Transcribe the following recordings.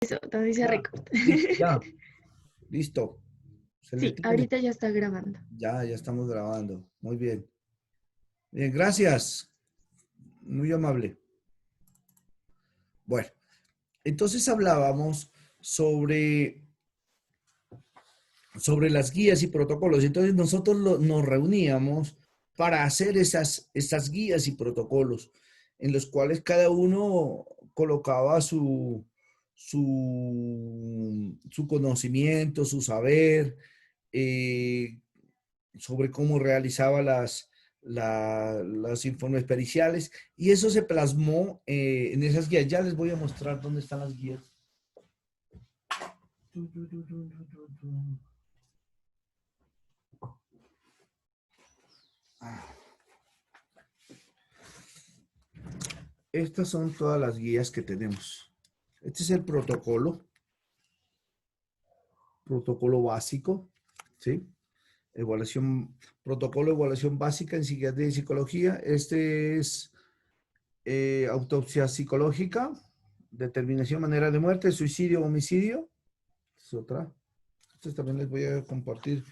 Eso, donde dice Ya, record. listo, ya, listo. Se le Sí, tiene. ahorita ya está grabando. Ya estamos grabando. Muy bien. Bien, gracias. Muy amable. Bueno, entonces hablábamos sobre, sobre las guías y protocolos. Entonces nosotros nos reuníamos para hacer esas guías y protocolos en los cuales cada uno colocaba su conocimiento, su saber, eh, sobre cómo realizaba las informes periciales y eso se plasmó en esas guías. Ya les voy a mostrar dónde están las guías. Estas son todas las guías que tenemos. Este es el protocolo básico, ¿sí? Evaluación, protocolo de evaluación básica en psiquiatría y psicología. Este es autopsia psicológica, determinación, manera de muerte, suicidio, homicidio. Es otra. Este también les voy a compartir.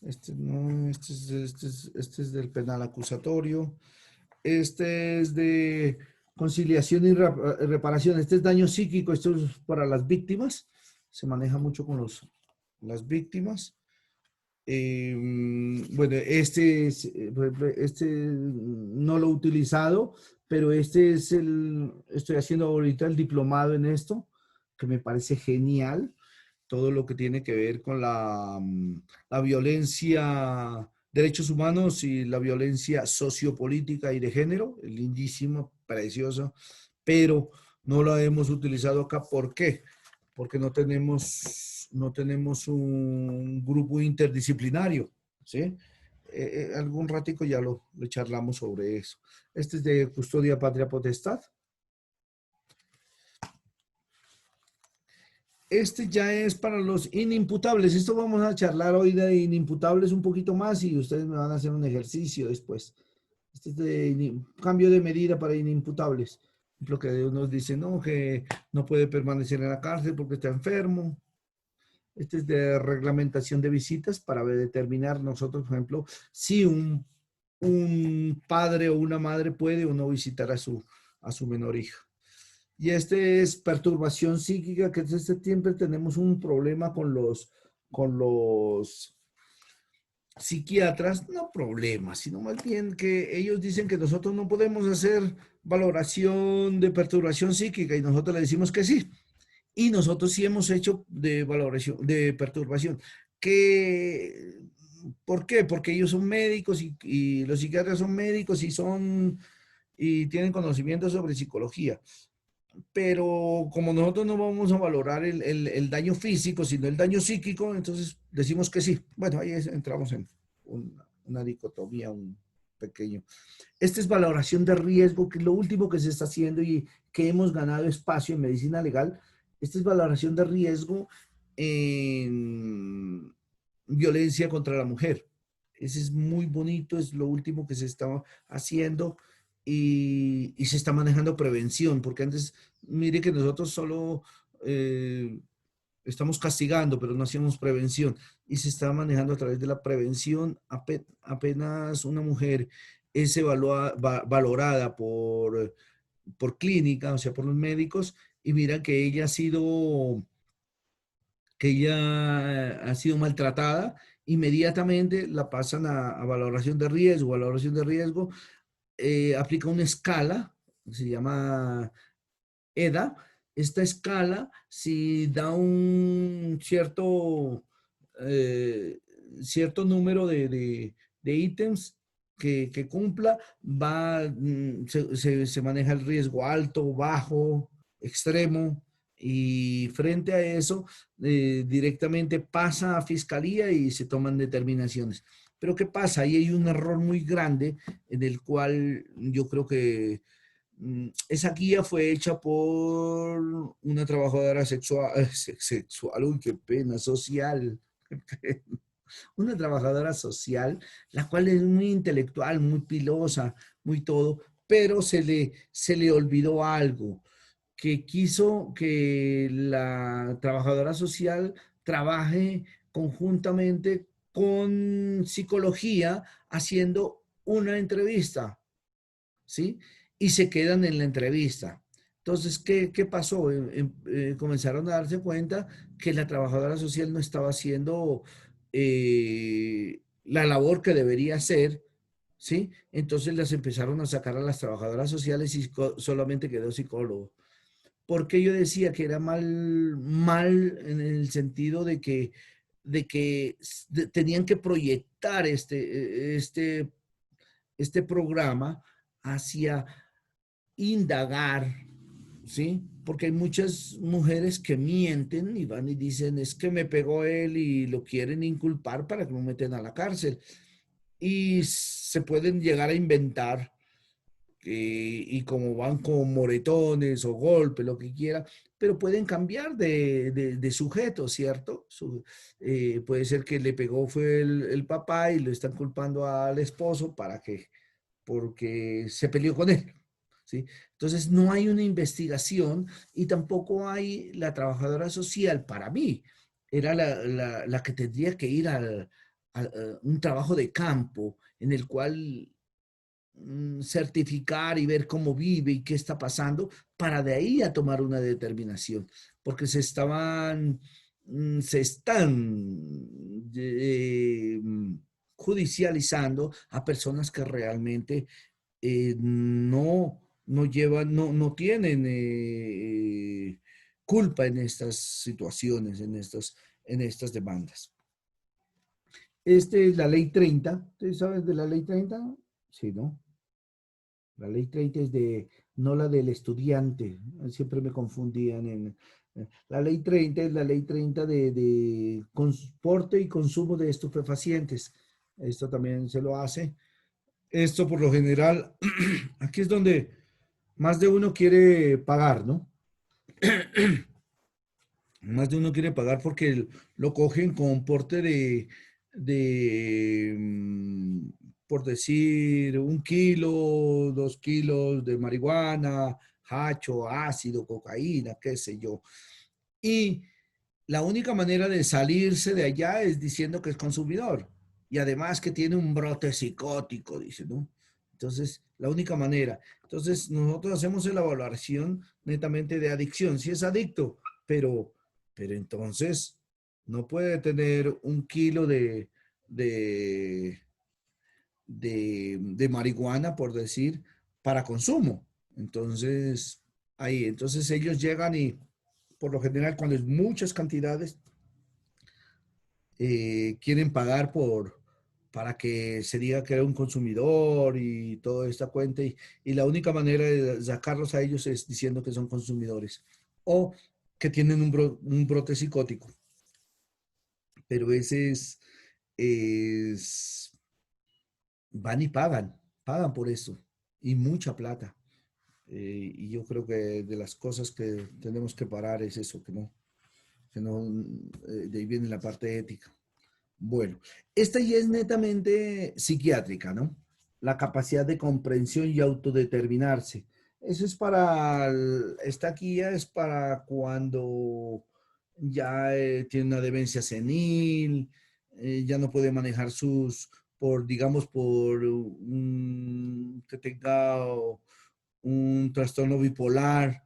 Este no, este es del penal acusatorio. Este es de conciliación y reparación. Este es daño psíquico. Esto es para las víctimas. Se maneja mucho con las víctimas. Bueno, este no lo he utilizado, pero este es estoy haciendo ahorita el diplomado en esto, que me parece genial. Todo lo que tiene que ver con la violencia, derechos humanos y la violencia sociopolítica y de género, lindísimo, precioso, pero no lo hemos utilizado acá. ¿Por qué? Porque no tenemos un grupo interdisciplinario, ¿sí? Algún ratico ya lo charlamos sobre eso. Este es de custodia patria potestad. Este ya es para los inimputables. Esto vamos a charlar hoy de inimputables un poquito más y ustedes me van a hacer un ejercicio después. Este es de cambio de medida para inimputables. Lo que unos dicen, no, que no puede permanecer en la cárcel porque está enfermo. Este es de reglamentación de visitas para determinar nosotros, por ejemplo, si un padre o una madre puede o no visitar a su menor hija. Y este es perturbación psíquica, que desde siempre tenemos un problema con los psiquiatras, no problemas, sino más bien que ellos dicen que nosotros no podemos hacer valoración de perturbación psíquica y nosotros le decimos que sí. Y nosotros sí hemos hecho de valoración, de perturbación. Que, ¿por qué? Porque ellos son médicos y los psiquiatras son médicos y tienen conocimiento sobre psicología, pero como nosotros no vamos a valorar el daño físico, sino el daño psíquico, entonces decimos que sí. Bueno, ahí entramos en una dicotomía, un pequeño. Esta es valoración de riesgo, que es lo último que se está haciendo y que hemos ganado espacio en medicina legal. Esta es valoración de riesgo en violencia contra la mujer. Ese es muy bonito, es lo último que se está haciendo y se está manejando prevención, porque antes, mire que nosotros solo estamos castigando, pero no hacíamos prevención y se está manejando a través de la prevención. Apenas una mujer es valorada por clínica, o sea, por los médicos, y mira que ella ha sido maltratada, inmediatamente la pasan a valoración de riesgo. Valoración de riesgo aplica una escala, se llama EDA. Esta escala, si da un eh, cierto número de ítems que cumpla, se maneja el riesgo alto, bajo, extremo, y frente a eso, directamente pasa a fiscalía y se toman determinaciones. Pero ¿qué pasa? Ahí hay un error muy grande en el cual yo creo que esa guía fue hecha por una trabajadora sexual, uy, qué pena, social, una trabajadora social, la cual es muy intelectual, muy pilosa, muy todo, pero se le olvidó algo. que quiso que la trabajadora social trabaje conjuntamente con psicología haciendo una entrevista, ¿sí? Y se quedan en la entrevista. Entonces, ¿qué pasó? Comenzaron a darse cuenta que la trabajadora social no estaba haciendo la labor que debería hacer, ¿sí? Entonces las empezaron a sacar a las trabajadoras sociales y solamente quedó psicólogo. Porque yo decía que era mal en el sentido de que tenían que proyectar este programa hacia indagar, ¿sí? Porque hay muchas mujeres que mienten y van y dicen, es que me pegó él y lo quieren inculpar para que lo meten a la cárcel. Y se pueden llegar a inventar y como van con moretones o golpes, lo que quiera, pero pueden cambiar de sujeto, ¿cierto? Puede ser que le pegó fue el papá y lo están culpando al esposo porque se peleó con él, ¿sí? Entonces no hay una investigación y tampoco hay la trabajadora social, para mí, era la que tendría que ir a un trabajo de campo en el cual certificar y ver cómo vive y qué está pasando para de ahí a tomar una determinación, porque se están judicializando a personas que realmente no llevan, no tienen culpa en estas situaciones, en estas demandas. Esta es la ley 30. ¿Ustedes saben de la ley 30? Sí, ¿no? La ley 30 es no la del estudiante. Siempre me confundían la ley 30 es la ley 30 de porte y consumo de estupefacientes. Esto también se lo hace. Esto por lo general, aquí es donde más de uno quiere pagar, ¿no? Más de uno quiere pagar porque lo cogen con porte de, por decir, 1 kilo, 2 kilos de marihuana, hacho, ácido, cocaína, qué sé yo. Y la única manera de salirse de allá es diciendo que es consumidor. Y además que tiene un brote psicótico, dice, ¿no? Entonces, la única manera. Entonces, nosotros hacemos la evaluación netamente de adicción. Si es adicto, pero, pero entonces no puede tener 1 kilo de, de marihuana, por decir, para consumo. Entonces, entonces ellos llegan y, por lo general, cuando es muchas cantidades, quieren pagar para que se diga que era un consumidor y toda esta cuenta y la única manera de sacarlos a ellos es diciendo que son consumidores o que tienen un brote psicótico. Pero ese es, van y pagan por esto y mucha plata. Y yo creo que de las cosas que tenemos que parar es eso, que no, de ahí viene la parte ética. Bueno, esta ya es netamente psiquiátrica, ¿no? La capacidad de comprensión y autodeterminarse. Eso es esta guía es para cuando ya tiene una demencia senil, ya no puede manejar digamos, que tenga un trastorno bipolar,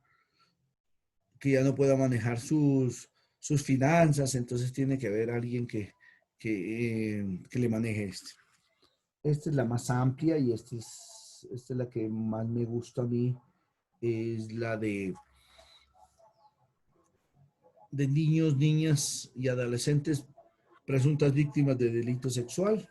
que ya no pueda manejar sus finanzas, entonces tiene que haber alguien que le maneje esto. Esta es la más amplia y esta es la que más me gusta a mí, es la de niños, niñas y adolescentes presuntas víctimas de delito sexual.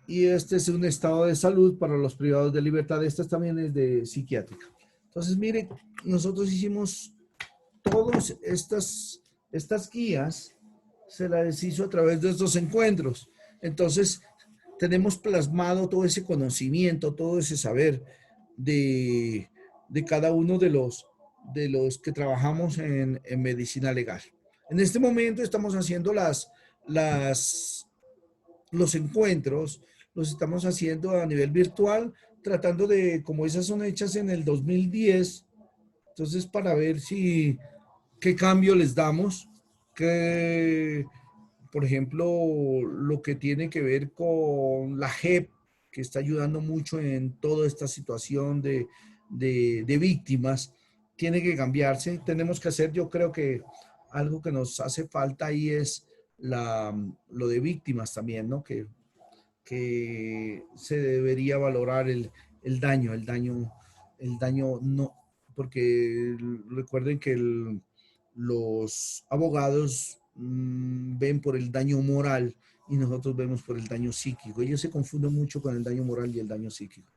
Y este es un estado de salud para los privados de libertad. Esta también es de psiquiátrica. Entonces, mire, nosotros hicimos todas estas guías, se las hizo a través de estos encuentros. Entonces, tenemos plasmado todo ese conocimiento, todo ese saber de cada uno de los que trabajamos en medicina legal. En este momento estamos haciendo los encuentros, los estamos haciendo a nivel virtual tratando de, como esas son hechas en el 2010, entonces para ver si, qué cambio les damos, que, por ejemplo, lo que tiene que ver con la JEP, que está ayudando mucho en toda esta situación de víctimas, tiene que cambiarse. Tenemos que hacer, yo creo que algo que nos hace falta ahí es lo de víctimas también, ¿no? Que se debería valorar el daño no, porque recuerden que los abogados ven por el daño moral y nosotros vemos por el daño psíquico. Ellos se confunden mucho con el daño moral y el daño psíquico.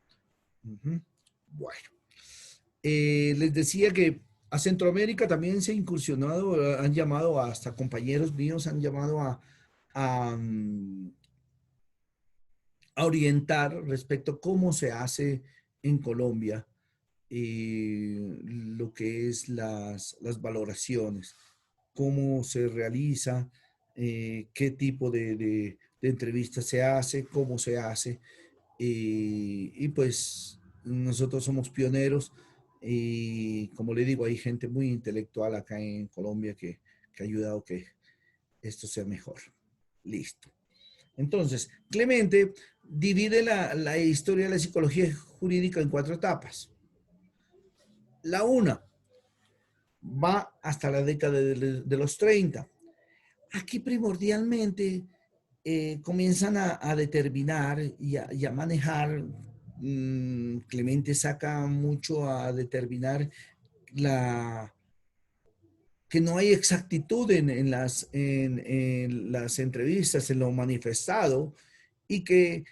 Ujú. Bueno, les decía que a Centroamérica también se ha incursionado, han llamado hasta compañeros míos, han llamado a orientar respecto a cómo se hace en Colombia lo que es las valoraciones, cómo se realiza, qué tipo de entrevista se hace, cómo se hace. Y pues nosotros somos pioneros y como le digo, hay gente muy intelectual acá en Colombia que ha ayudado a que esto sea mejor. Listo. Entonces, Clemente divide la historia de la psicología jurídica en 4 etapas. La una va hasta la década de los 30. Aquí primordialmente comienzan a determinar y a manejar, Clemente saca mucho a determinar la, que no hay exactitud en las entrevistas, en lo manifestado, y que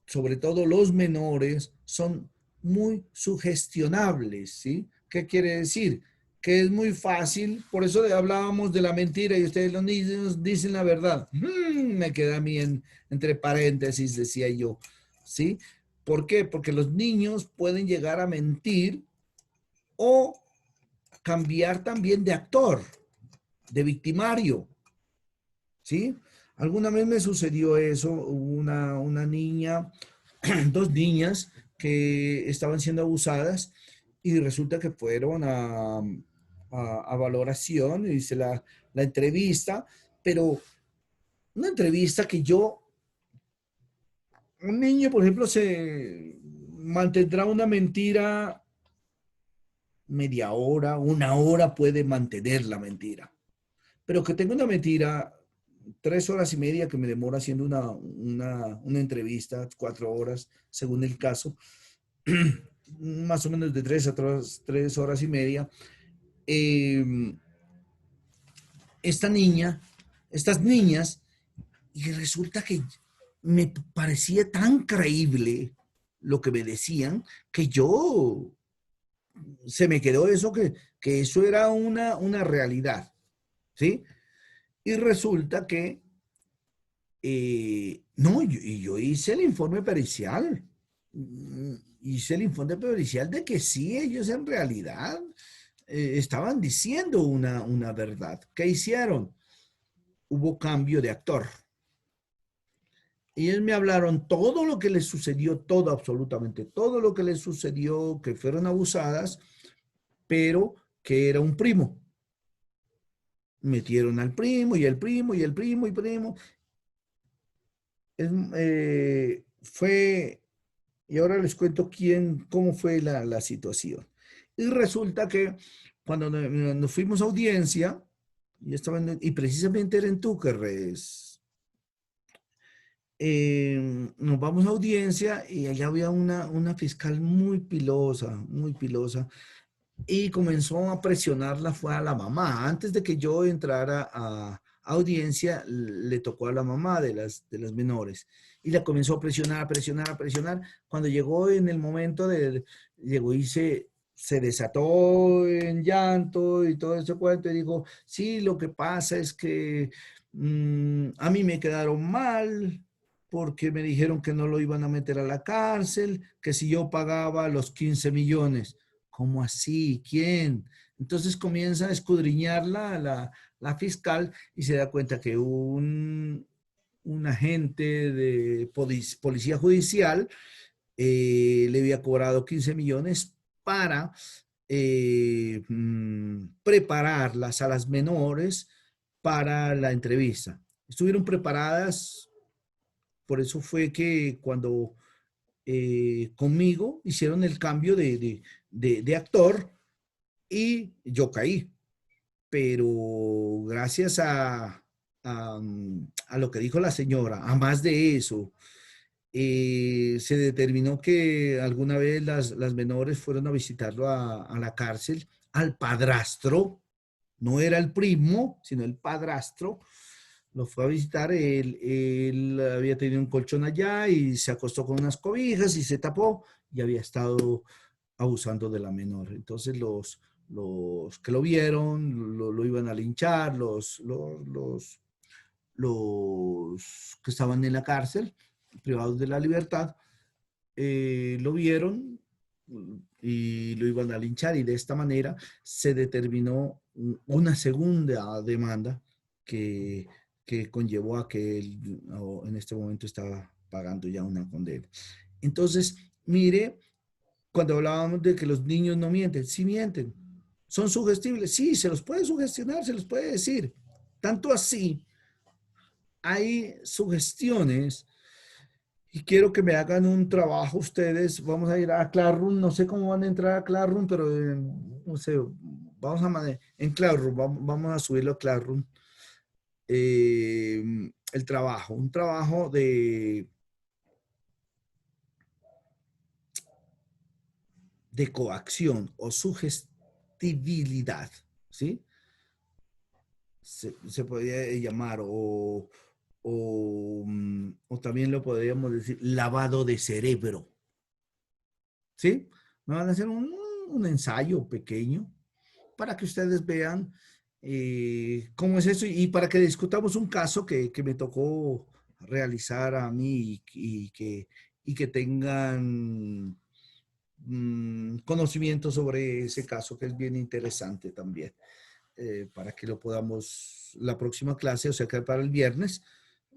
sobre todo los menores, son muy sugestionables, ¿sí? ¿Qué quiere decir? Que es muy fácil, por eso hablábamos de la mentira y ustedes los niños dicen la verdad. Me queda a mí entre paréntesis, decía yo, ¿sí? ¿Por qué? Porque los niños pueden llegar a mentir o cambiar también de actor, de victimario, ¿sí? Alguna vez me sucedió eso, una niña, dos niñas que estaban siendo abusadas y resulta que fueron a valoración, y hice la entrevista, pero una entrevista que un niño, por ejemplo, se mantendrá una mentira media hora, una hora puede mantener la mentira. Pero que tenga una mentira 3 horas y media que me demora haciendo una entrevista, 4 horas, según el caso, más o menos de 3 horas y media. Eh, esta niña, estas niñas, y resulta que me parecía tan creíble lo que me decían que se me quedó eso que eso era una realidad, ¿sí? Y resulta que no, yo hice el informe pericial. Hice el informe pericial de que sí, ellos en realidad estaban diciendo una verdad. ¿Qué hicieron? Hubo cambio de actor. Ellos me hablaron todo lo que les sucedió, todo, absolutamente todo lo que les sucedió, que fueron abusadas, pero que era un primo. Metieron al primo y el primo y el primo y primo. Fue. Y ahora les cuento cómo fue la situación. Y resulta que cuando nos fuimos a audiencia, y precisamente era en Túquerres, nos vamos a audiencia y allá había una fiscal muy pilosa, y comenzó a presionarla, fue a la mamá. Antes de que yo entrara a audiencia, le tocó a la mamá de las menores y la comenzó a presionar, a presionar, a presionar. Cuando llegó en el momento llegó y se desató en llanto y todo ese cuento y dijo, sí, lo que pasa es que a mí me quedaron mal porque me dijeron que no lo iban a meter a la cárcel, que si yo pagaba los 15 millones. ¿Cómo así? ¿Quién? Entonces comienza a escudriñar la fiscal y se da cuenta que un agente de policía judicial le había cobrado 15 millones para prepararlas a las menores para la entrevista. Estuvieron preparadas, por eso fue que cuando conmigo hicieron el cambio de actor y yo caí, pero gracias a lo que dijo la señora, a más de eso, se determinó que alguna vez las menores fueron a visitarlo a la cárcel, al padrastro, no era el primo, sino el padrastro, lo fue a visitar, él había tenido un colchón allá y se acostó con unas cobijas y se tapó y había estado abusando de la menor. Entonces los que lo vieron lo iban a linchar, los que estaban en la cárcel, privados de la libertad, lo vieron y lo iban a linchar y de esta manera se determinó una segunda demanda que, que conllevó a que él en este momento estaba pagando ya una condena. Entonces, mire, cuando hablábamos de que los niños no mienten, sí mienten, son sugestibles, sí, se los puede sugestionar, se los puede decir. Tanto así, hay sugestiones y quiero que me hagan un trabajo ustedes. Vamos a ir a Classroom. No sé cómo van a entrar a Classroom, pero no sé, vamos a en Classroom, vamos a subirlo a Classroom. El trabajo, un trabajo de coacción o sugestibilidad, ¿sí? Se podría llamar o también lo podríamos decir lavado de cerebro, ¿sí? Me van a hacer un ensayo pequeño para que ustedes vean cómo es eso y para que discutamos un caso que me tocó realizar a mí y que tengan conocimiento sobre ese caso que es bien interesante también, para que lo podamos, la próxima clase, o sea que para el viernes,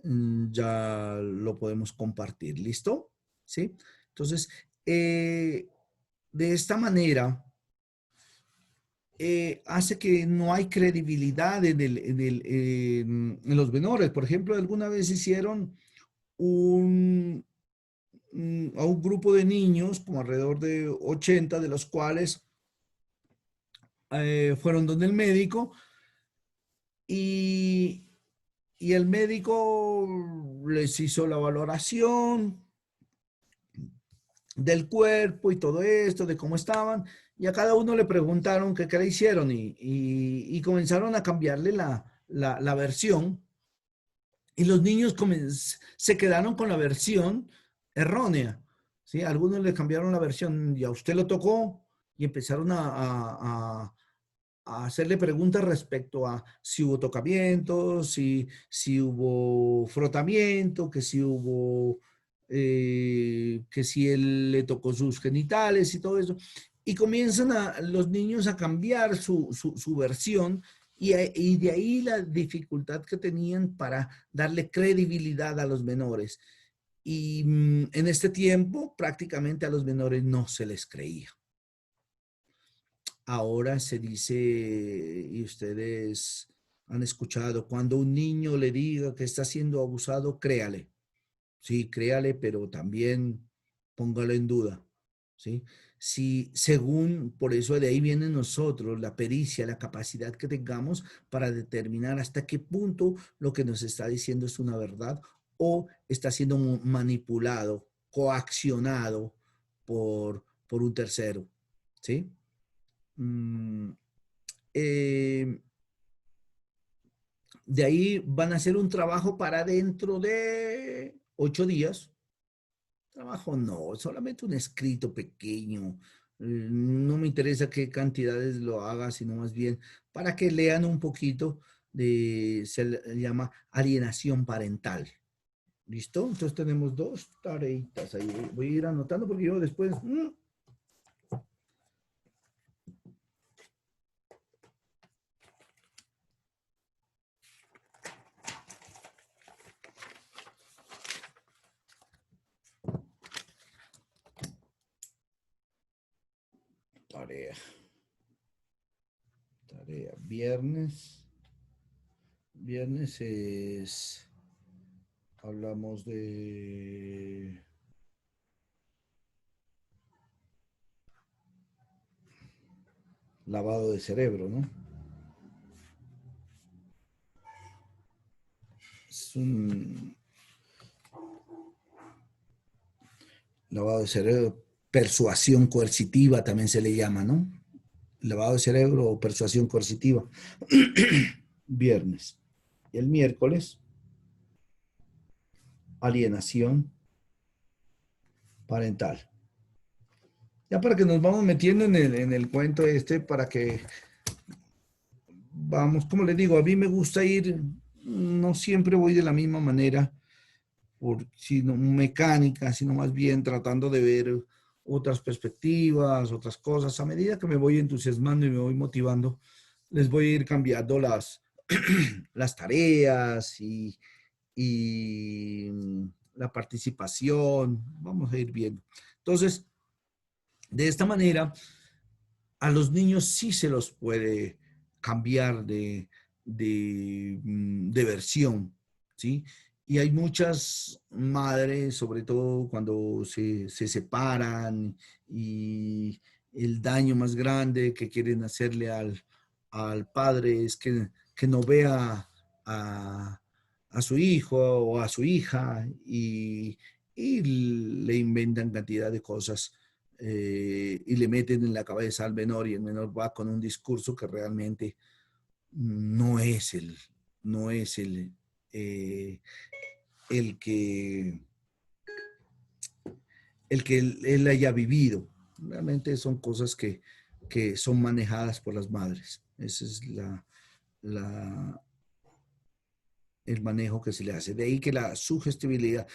ya lo podemos compartir. ¿Listo? ¿Sí? Entonces, de esta manera, hace que no hay credibilidad en los menores. Por ejemplo, alguna vez hicieron un, a un grupo de niños, como alrededor de 80, de los cuales fueron donde el médico y, y el médico les hizo la valoración del cuerpo y todo esto, de cómo estaban, y a cada uno le preguntaron qué le hicieron y comenzaron a cambiarle la versión y los niños se quedaron con la versión errónea, ¿sí? Algunos le cambiaron la versión y a usted lo tocó y empezaron a hacerle preguntas respecto a si hubo tocamiento, si hubo frotamiento, que si él le tocó sus genitales y todo eso. Y comienzan los niños a cambiar su versión y de ahí la dificultad que tenían para darle credibilidad a los menores. Y en este tiempo prácticamente a los menores no se les creía. Ahora se dice, y ustedes han escuchado, cuando un niño le diga que está siendo abusado, créale. Sí, créale, pero también póngalo en duda. ¿Sí? Si según, por eso de ahí viene nosotros, la pericia, la capacidad que tengamos para determinar hasta qué punto lo que nos está diciendo es una verdad o está siendo manipulado, coaccionado por un tercero. ¿Sí? Mm, eh, de ahí van a hacer un trabajo para dentro de 8 días. Trabajo no, solamente un escrito pequeño. No me interesa qué cantidades lo haga, sino más bien para que lean un poquito se le llama alienación parental. ¿Listo? Entonces tenemos dos tareitas ahí. Voy a ir anotando porque yo después... tarea. Tarea. Viernes. Viernes es... Hablamos de... lavado de cerebro, ¿no? Es un lavado de cerebro, persuasión coercitiva también se le llama, ¿no? Lavado de cerebro o persuasión coercitiva. Viernes. Y el miércoles, alienación parental. Ya para que nos vamos metiendo en el cuento este, para que vamos, como les digo, a mí me gusta ir, no siempre voy de la misma manera, sino mecánica, sino más bien tratando de ver otras perspectivas, otras cosas. A medida que me voy entusiasmando y me voy motivando, les voy a ir cambiando las tareas y la participación. Vamos a ir viendo. Entonces, de esta manera, a los niños sí se los puede cambiar de versión, ¿sí? Y hay muchas madres, sobre todo cuando se separan y el daño más grande que quieren hacerle al padre es que no vea a su hijo o a su hija y le inventan cantidad de cosas y le meten en la cabeza al menor y el menor va con un discurso que realmente no es no es eh, el que, el que él haya vivido. Realmente son cosas que son manejadas por las madres. Ese es la, el manejo que se le hace. De ahí que la sugestibilidad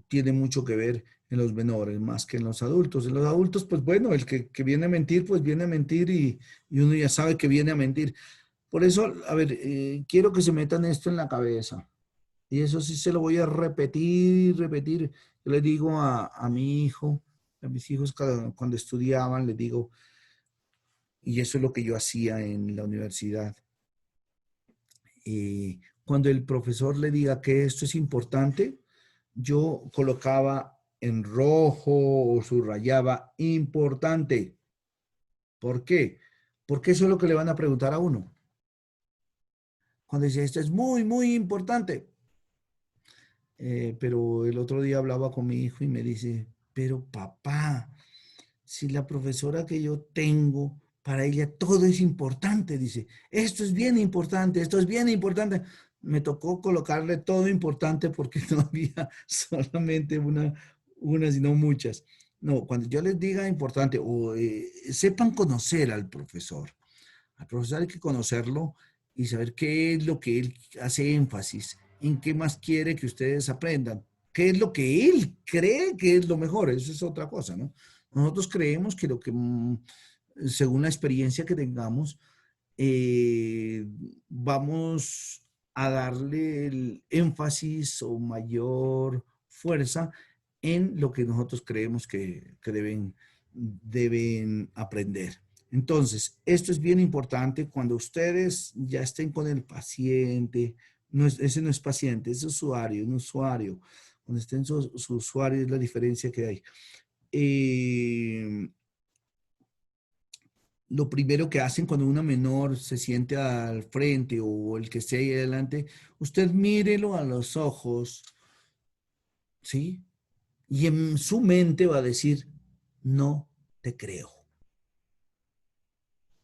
tiene mucho que ver en los menores más que en los adultos. En los adultos, pues bueno, el que viene a mentir, pues viene a mentir y uno ya sabe que viene a mentir. Por eso, a ver, quiero que se metan esto en la cabeza. Y eso sí se lo voy a repetir, repetir. Yo le digo a mi hijo, a mis hijos cuando estudiaban, les digo, y eso es lo que yo hacía en la universidad. Cuando el profesor le diga que esto es importante, yo colocaba en rojo o subrayaba importante. ¿Por qué? Porque eso es lo que le van a preguntar a uno. Cuando dice, esto es muy, muy importante. Pero el otro día hablaba con mi hijo y me dice, pero papá, si la profesora que yo tengo, para ella todo es importante, dice, esto es bien importante, esto es bien importante. Me tocó colocarle todo importante porque no había solamente una sino muchas. No, cuando yo les diga importante, o sepan conocer al profesor. Al profesor hay que conocerlo y saber qué es lo que él hace énfasis, en qué más quiere que ustedes aprendan, qué es lo que él cree que es lo mejor, eso es otra cosa, ¿no? Nosotros creemos que lo que, según la experiencia que tengamos, vamos a darle el énfasis o mayor fuerza en lo que nosotros creemos que deben aprender. Entonces, esto es bien importante cuando ustedes ya estén con el paciente, no es, ese no es paciente, es usuario, un usuario. Cuando estén su usuario es la diferencia que hay. Lo primero que hacen cuando una menor se siente al frente o el que esté ahí adelante, usted mírelo a los ojos, ¿sí? Y en su mente va a decir, no te creo.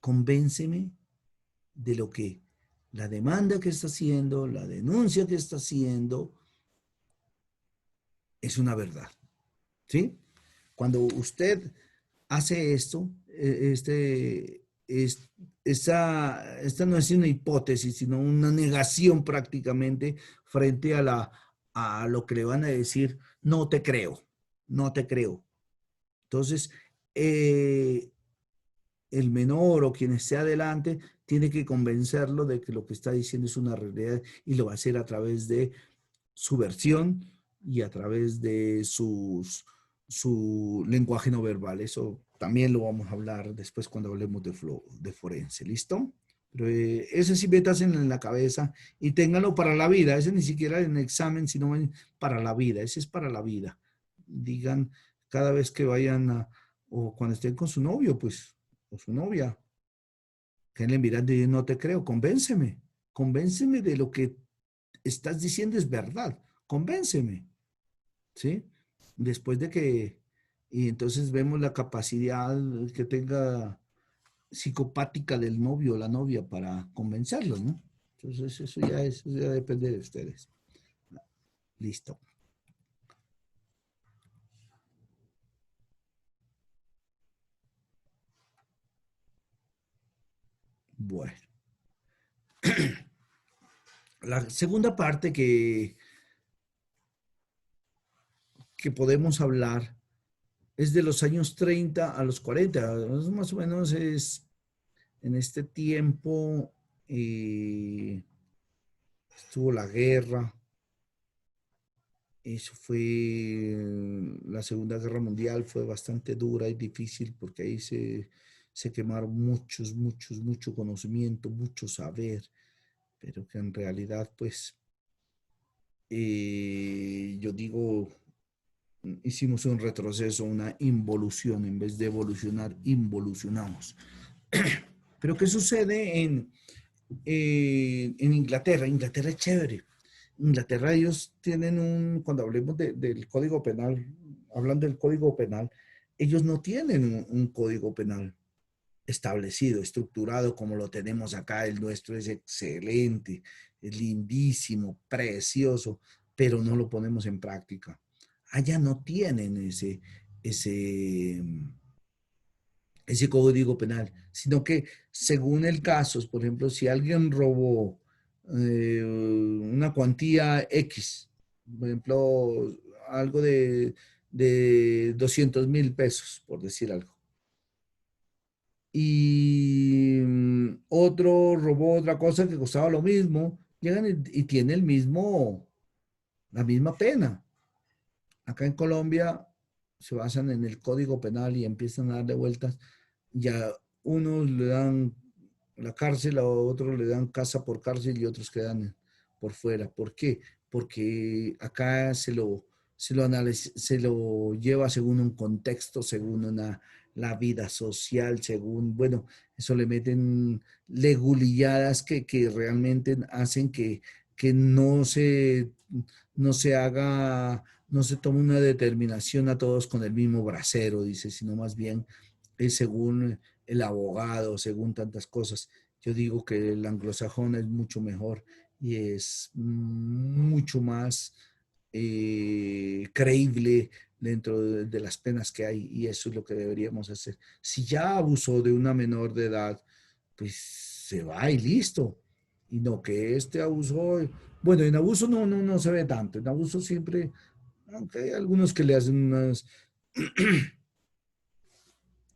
Convénceme de lo que la demanda que está haciendo, la denuncia que está haciendo, es una verdad, ¿sí? Cuando usted hace esto, esta no es una hipótesis, sino una negación prácticamente frente a lo que le van a decir, no te creo, no te creo. Entonces, el menor o quien esté adelante tiene que convencerlo de que lo que está diciendo es una realidad y lo va a hacer a través de su versión y a través de su lenguaje no verbal. Eso también lo vamos a hablar después cuando hablemos de forense, ¿listo? Pero ese sí metas en la cabeza y ténganlo para la vida. Ese ni siquiera en examen, sino para la vida. Ese es para la vida. Digan cada vez que vayan o cuando estén con su novio, pues, o su novia, que le mirando y no te creo, convénceme. Convénceme de lo que estás diciendo es verdad. Convénceme. ¿Sí? Después de que, y entonces vemos la capacidad que tenga psicopática del novio o la novia para convencerlos, ¿no? Entonces eso ya depende de ustedes. Listo. Bueno, la segunda parte que podemos hablar es de los años 30 a los 40. Más o menos es en este tiempo estuvo la guerra. Eso fue, la Segunda Guerra Mundial fue bastante dura y difícil porque ahí se quemaron mucho conocimiento, mucho saber, pero que en realidad, pues, yo digo, hicimos un retroceso, una involución, en vez de evolucionar, involucionamos. Pero ¿qué sucede en Inglaterra? Inglaterra es chévere. Inglaterra ellos tienen cuando hablemos del código penal, hablan del código penal, ellos no tienen un código penal establecido, estructurado como lo tenemos acá. El nuestro es excelente, es lindísimo, precioso, pero no lo ponemos en práctica. Allá no tienen ese, ese código penal, sino que según el caso, por ejemplo, si alguien robó una cuantía X, por ejemplo, algo de 200.000 pesos, por decir algo, y otro robó otra cosa que costaba lo mismo, llegan y tiene la misma pena. Acá en Colombia se basan en el código penal y empiezan a darle vueltas. Ya unos le dan la cárcel, a otros le dan casa por cárcel y otros quedan por fuera. ¿Por qué? Porque acá se lo lleva según un contexto, según la vida social, según, bueno, eso le meten legulilladas que realmente hacen que no se haga, no se tome una determinación a todos con el mismo brasero, dice, sino más bien es según el abogado, según tantas cosas. Yo digo que el anglosajón es mucho mejor y es mucho más creíble dentro de las penas que hay, y eso es lo que deberíamos hacer. Si ya abusó de una menor de edad, pues se va y listo. Y no que este abuso, bueno, en abuso no se ve tanto, en abuso siempre, aunque hay algunos que le hacen unas,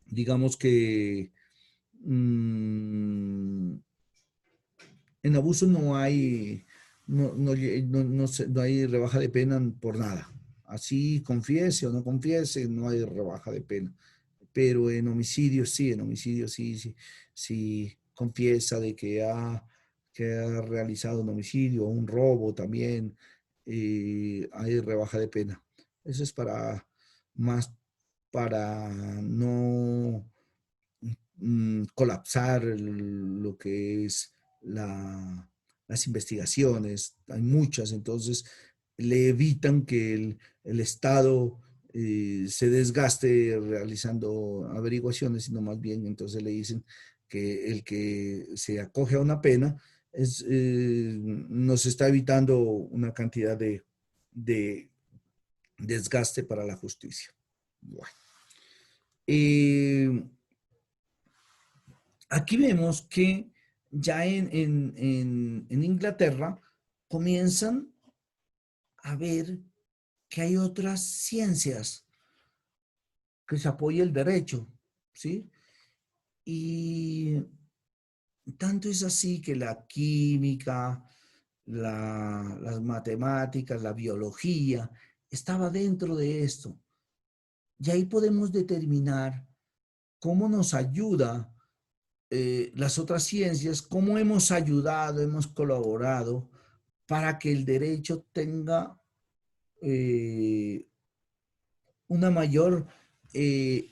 digamos que mmm, en abuso no hay rebaja de pena por nada. Así confiese o no confiese, no hay rebaja de pena. Pero en homicidio sí confiesa de que ha realizado un homicidio o un robo también, hay rebaja de pena. Eso es más para no colapsar lo que es las investigaciones. Hay muchas, entonces le evitan que el Estado se desgaste realizando averiguaciones, sino más bien entonces le dicen que el que se acoge a una pena nos está evitando una cantidad de desgaste para la justicia. Bueno. Eh, Aquí vemos que ya en Inglaterra comienzan a ver que hay otras ciencias que se apoya el derecho, ¿sí? Y tanto es así que la química, las matemáticas, la biología, estaba dentro de esto. Y ahí podemos determinar cómo nos ayuda las otras ciencias, cómo hemos ayudado, hemos colaborado para que el derecho tenga eh, una mayor eh,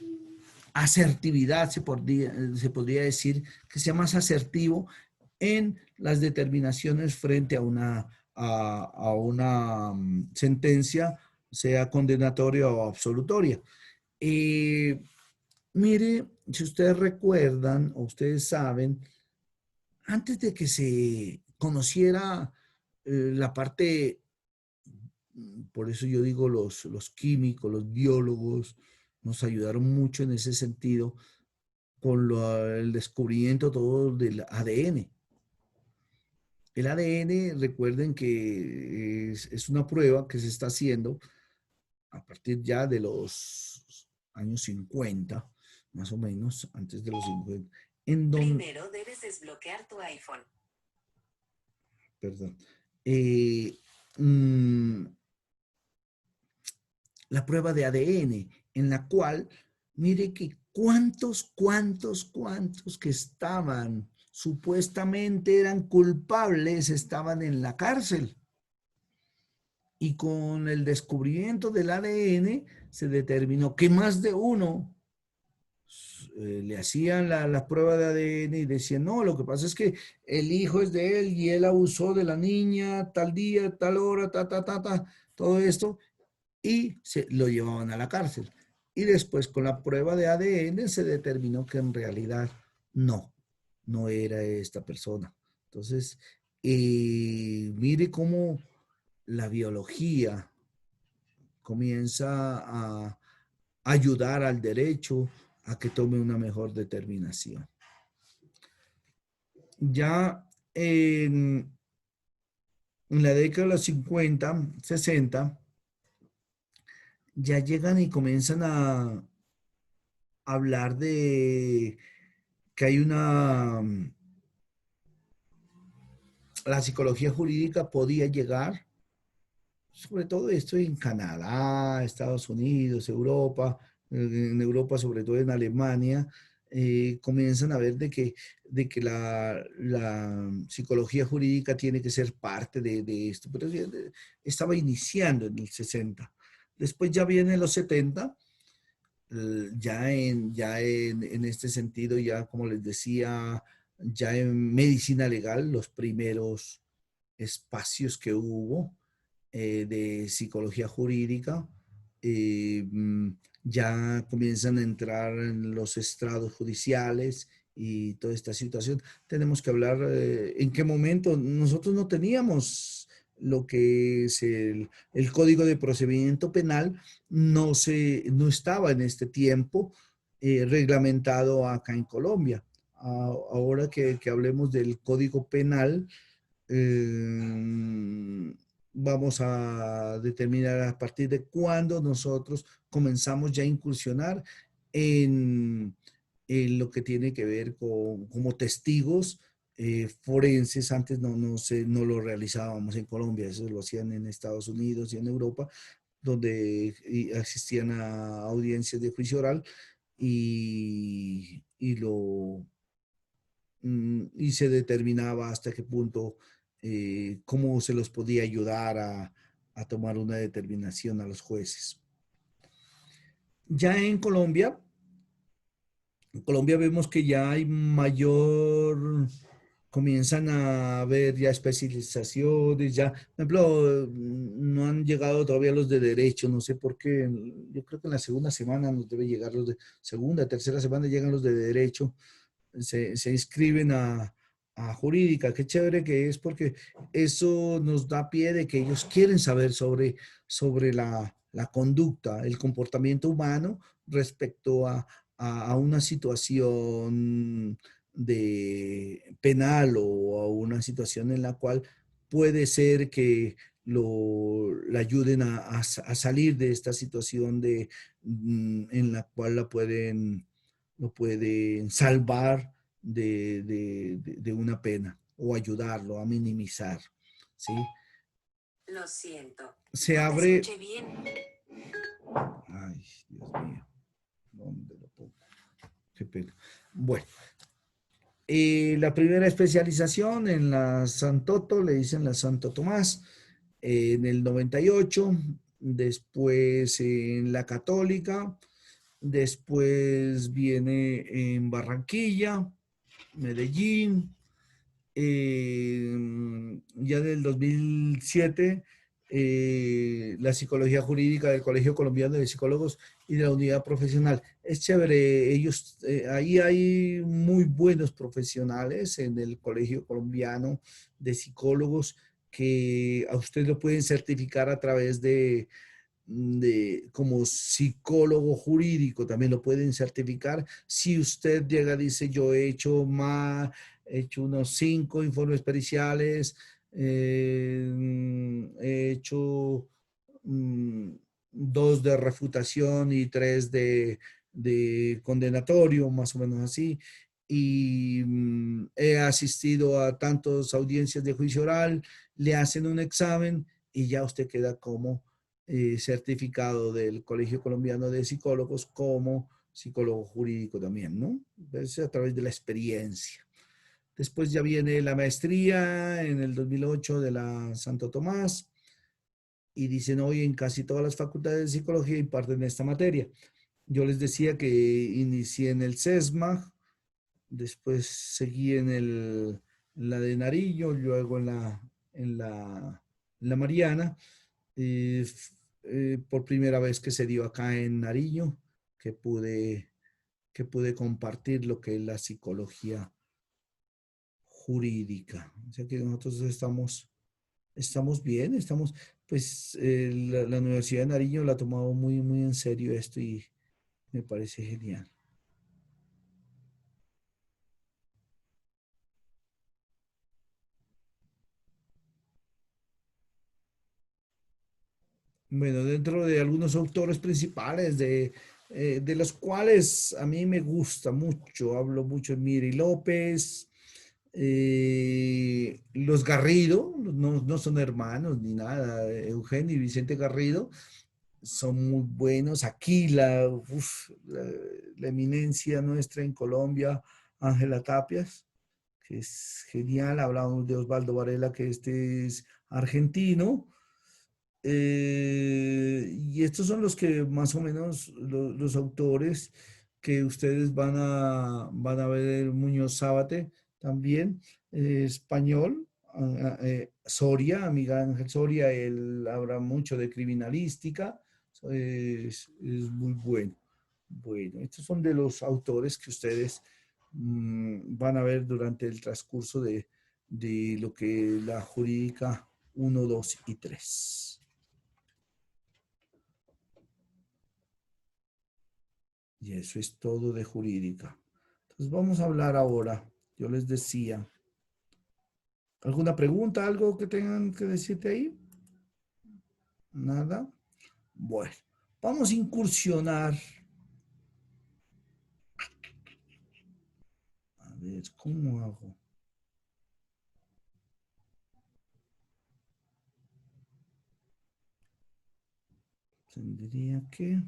asertividad, se podría decir, que sea más asertivo en las determinaciones frente a una sentencia, sea condenatoria o absolutoria. Eh, Mire, si ustedes recuerdan o ustedes saben, antes de que se conociera la parte, por eso yo digo los químicos, los biólogos, nos ayudaron mucho en ese sentido con el descubrimiento todo del ADN. El ADN, recuerden que es una prueba que se está haciendo a partir ya de los años 50, más o menos, antes de los 50, en donde... Primero debes desbloquear tu iPhone. Perdón. Eh, mmm, la prueba de ADN, en la cual, mire que cuántos que estaban, supuestamente eran culpables, estaban en la cárcel. Y con el descubrimiento del ADN se determinó que más de uno le hacían la prueba de ADN y decían, no, lo que pasa es que el hijo es de él y él abusó de la niña tal día, tal hora, todo esto, y lo llevaban a la cárcel. Y después con la prueba de ADN se determinó que en realidad no era esta persona. Entonces, mire cómo la biología comienza a ayudar al derecho a que tome una mejor determinación. Ya en la década de los 50, 60, ya llegan y comienzan a hablar de que hay la psicología jurídica podía llegar, sobre todo esto en Canadá, Estados Unidos, Europa, en Europa, sobre todo en Alemania, comienzan a ver de que la psicología jurídica tiene que ser parte de esto, pero estaba iniciando en el 60. Después ya viene en los 70, en este sentido, ya como les decía, ya en medicina legal, los primeros espacios que hubo de psicología jurídica, ya comienzan a entrar en los estrados judiciales y toda esta situación. Tenemos que hablar en qué momento nosotros no teníamos lo que es el Código de Procedimiento Penal, no estaba en este tiempo reglamentado acá en Colombia. Ahora que hablemos del Código Penal, eh, vamos a determinar a partir de cuándo nosotros comenzamos ya a incursionar en, en lo que tiene que ver con como testigos forenses. Antes no lo realizábamos en Colombia, eso lo hacían en Estados Unidos y en Europa, donde asistían a audiencias de juicio oral y se determinaba hasta qué punto, cómo se los podía ayudar a tomar una determinación a los jueces. Ya en Colombia vemos que ya hay comienzan a haber ya especializaciones, ya, por ejemplo, no han llegado todavía los de derecho, no sé por qué, yo creo que en la segunda semana nos debe llegar segunda, tercera semana llegan los de derecho, se inscriben a jurídica. Qué chévere que es, porque eso nos da pie de que ellos quieren saber sobre la conducta, el comportamiento humano respecto a una situación de penal o a una situación en la cual puede ser que la ayuden a salir de esta situación en la cual lo pueden salvar de una pena o ayudarlo a minimizar, ¿sí? Lo siento. Se No te abre... escuché bien. Ay, Dios mío. ¿Dónde lo pongo? Qué pena. Bueno, la primera especialización en la Santoto, le dicen la Santo Tomás, en el 98, después en la Católica, después viene en Barranquilla, Medellín, ya del 2007, la psicología jurídica del Colegio Colombiano de Psicólogos y de la unidad profesional. Es chévere, ellos, ahí hay muy buenos profesionales en el Colegio Colombiano de Psicólogos que a usted lo pueden certificar a través como psicólogo jurídico, también lo pueden certificar. Si usted llega, dice, yo he hecho unos 5 informes periciales, he hecho 2 de refutación y 3 de condenatorio, más o menos así. Y he asistido a tantas audiencias de juicio oral, le hacen un examen y ya usted queda como certificado del Colegio Colombiano de Psicólogos como psicólogo jurídico también, ¿no? Es a través de la experiencia. Después ya viene la maestría en el 2008 de la Santo Tomás y dicen hoy en casi todas las facultades de psicología imparten esta materia. Yo les decía que inicié en el CESMA, después seguí en la de Nariño, luego en la Mariana, eh, por primera vez que se dio acá en Nariño, que que pude compartir lo que es la psicología jurídica. O sea que nosotros estamos bien, pues la Universidad de Nariño la ha tomado muy, muy en serio esto y me parece genial. Bueno, dentro de algunos autores principales de los cuales a mí me gusta mucho, hablo mucho de Miri López, los Garrido, no son hermanos ni nada, Eugenio y Vicente Garrido son muy buenos. Aquila, la eminencia nuestra en Colombia, Ángela Tapias, que es genial. Hablamos de Osvaldo Varela, que este es argentino. Y estos son los que más o menos los autores que ustedes van a ver, Muñoz Sábate también, español, Soria, Miguel Ángel Soria, él habla mucho de criminalística, es muy bueno. Bueno, estos son de los autores que ustedes van a ver durante el transcurso de lo que es la jurídica 1, 2 y 3. Y eso es todo de jurídica. Entonces vamos a hablar ahora. Yo les decía, ¿alguna pregunta, algo que tengan que decirte ahí? Nada. Bueno, vamos a incursionar. A ver, ¿cómo hago? Tendría que...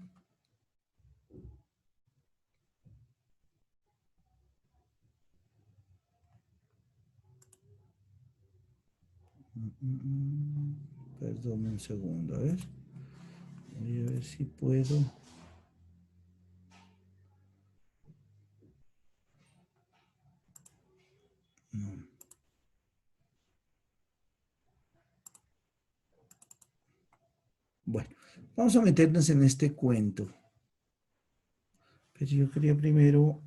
Perdón un segundo, a ver. Voy a ver si puedo. No. Bueno, vamos a meternos en este cuento. Pero yo quería primero...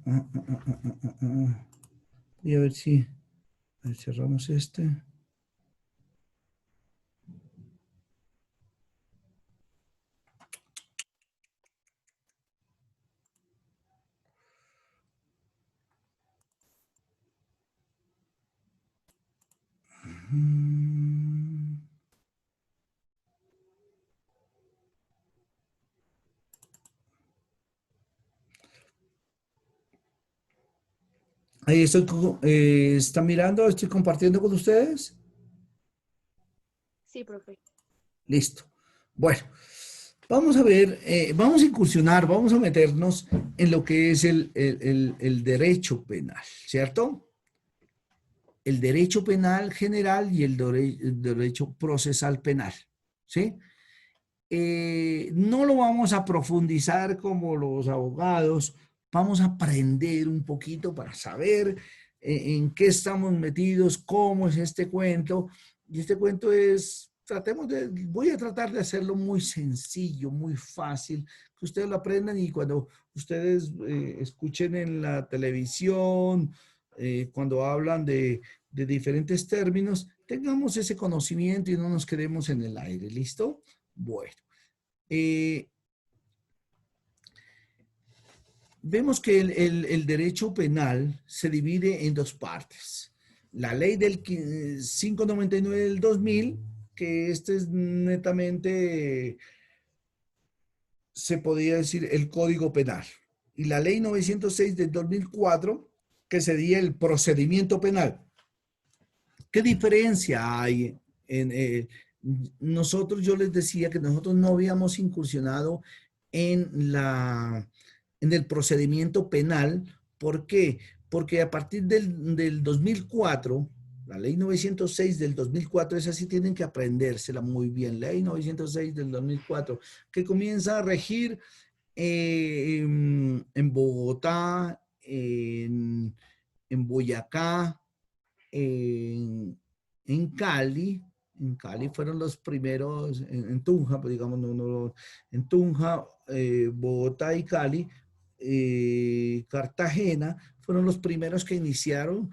Voy a ver si... A ver, cerramos este. Ahí estoy, ¿están mirando? ¿Estoy compartiendo con ustedes? Sí, profe. Listo. Bueno, Vamos a ver, vamos a incursionar, vamos a meternos en lo que es el derecho penal, ¿cierto? El derecho penal general y el derecho procesal penal, ¿sí? No lo vamos a profundizar como los abogados, vamos a aprender un poquito para saber en qué estamos metidos, cómo es este cuento. Y este cuento es, voy a tratar de hacerlo muy sencillo, muy fácil, que ustedes lo aprendan y cuando ustedes escuchen en la televisión, cuando hablan de diferentes términos, tengamos ese conocimiento y no nos quedemos en el aire, ¿listo? Bueno. Eh, vemos que el derecho penal se divide en dos partes. La ley del 599 del 2000, que este es netamente, se podría decir, el Código Penal. Y la ley 906 del 2004, que sería el procedimiento penal. ¿Qué diferencia hay en nosotros? Yo les decía que nosotros no habíamos incursionado en en el procedimiento penal. ¿Por qué? Porque a partir del 2004, la ley 906 del 2004, esa sí tienen que aprendérsela muy bien, ley 906 del 2004, que comienza a regir en Bogotá, en Boyacá, en, en Cali fueron los primeros, en Tunja, pues digamos, en Tunja, Bogotá y Cali, Cartagena, fueron los primeros que iniciaron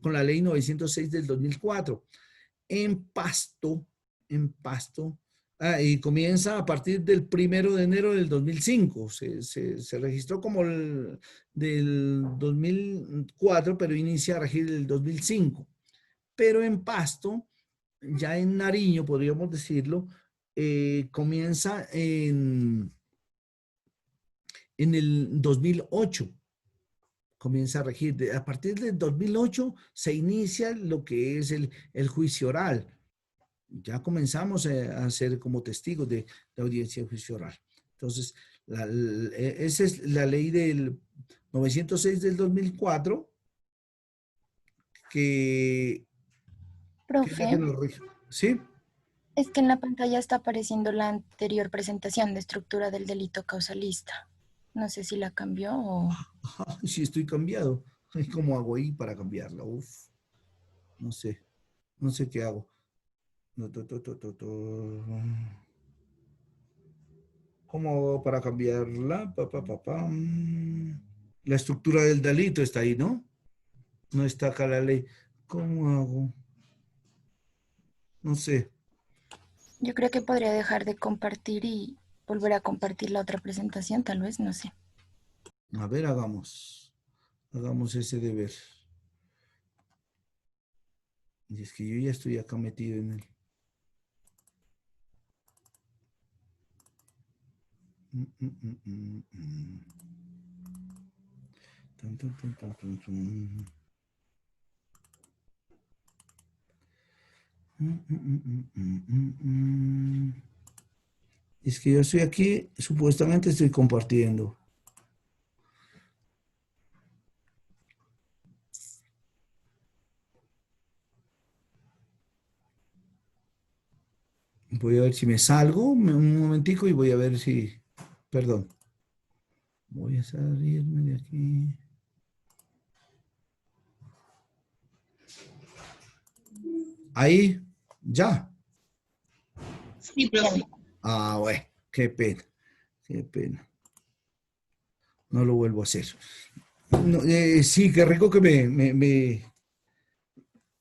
con la ley 906 del 2004. En Pasto, en Pasto, y comienza a partir del 1 de enero del 2005. Se registró como del 2004, pero inicia a regir el 2005. Pero en Pasto, ya en Nariño, podríamos decirlo, comienza en el 2008. Comienza a regir. A partir del 2008 se inicia lo que es el juicio oral. Ya comenzamos a ser como testigos de audiencia de juicio oral. Entonces, esa es la ley del 906 del 2004, que, que es la Profe, que nos rige. ¿Sí? es que en la pantalla está apareciendo la anterior presentación de estructura del delito causalista. No sé si la cambió o... Sí, estoy cambiado. Ay, ¿cómo hago ahí para cambiarla? Uf, no sé. No sé qué hago. No, ¿cómo hago para cambiarla? La estructura del delito está ahí, ¿no? No está acá la ley. ¿Cómo hago? No sé. Yo creo que podría dejar de compartir y volver a compartir la otra presentación, tal vez, no sé. A ver, hagamos. Hagamos ese deber. Y es que yo ya estoy acá metido en el. Es que yo estoy aquí, supuestamente estoy compartiendo. Voy a ver si me salgo un momentico y voy a ver si. Perdón. Voy a salirme de aquí. Ahí, ya. Sí, profe. Ah, bueno, qué pena, qué pena. No lo vuelvo a hacer. No, sí, qué rico que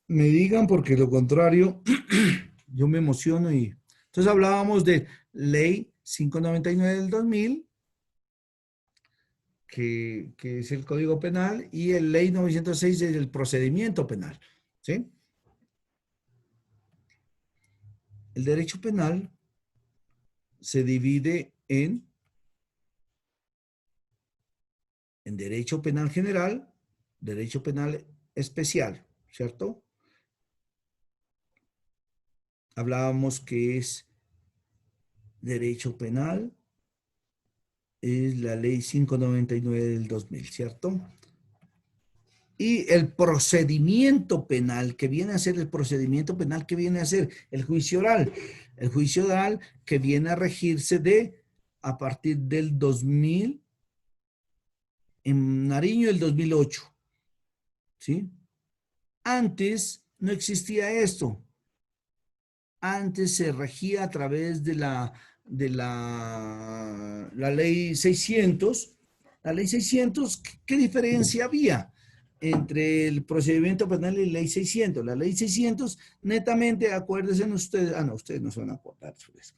me digan, porque lo contrario, yo me emociono y... Entonces hablábamos de ley 599 del 2000, que es el Código Penal, y el ley 906 del procedimiento penal, ¿sí? El derecho penal se divide en derecho penal general, derecho penal especial, ¿cierto? Hablábamos que es derecho penal es la ley 599 del 2000, ¿cierto? Y el procedimiento penal, que viene a ser el procedimiento penal, que viene a ser el juicio oral. El juicio oral que viene a regirse a partir del 2000, en Nariño el 2008, ¿sí? Antes no existía esto. Antes se regía a través de la ley 600. La ley 600, ¿qué diferencia había entre el procedimiento penal y la ley 600? La ley 600, netamente, acuérdense ustedes, no, ustedes no se van a acordar sobre eso.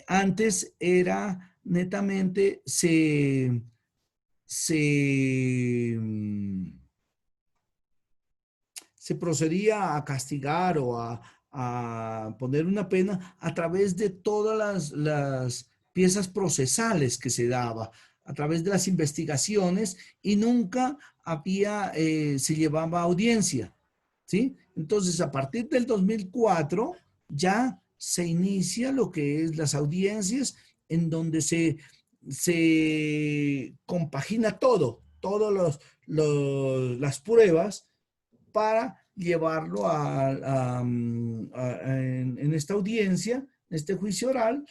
Antes era netamente, se procedía a castigar o a poner una pena a través de todas las piezas procesales que se daba, a través de las investigaciones, y nunca se llevaba audiencia, ¿sí? Entonces, a partir del 2004 ya se inicia lo que es las audiencias, en donde se compagina todas las pruebas para llevarlo en esta audiencia, en este juicio oral.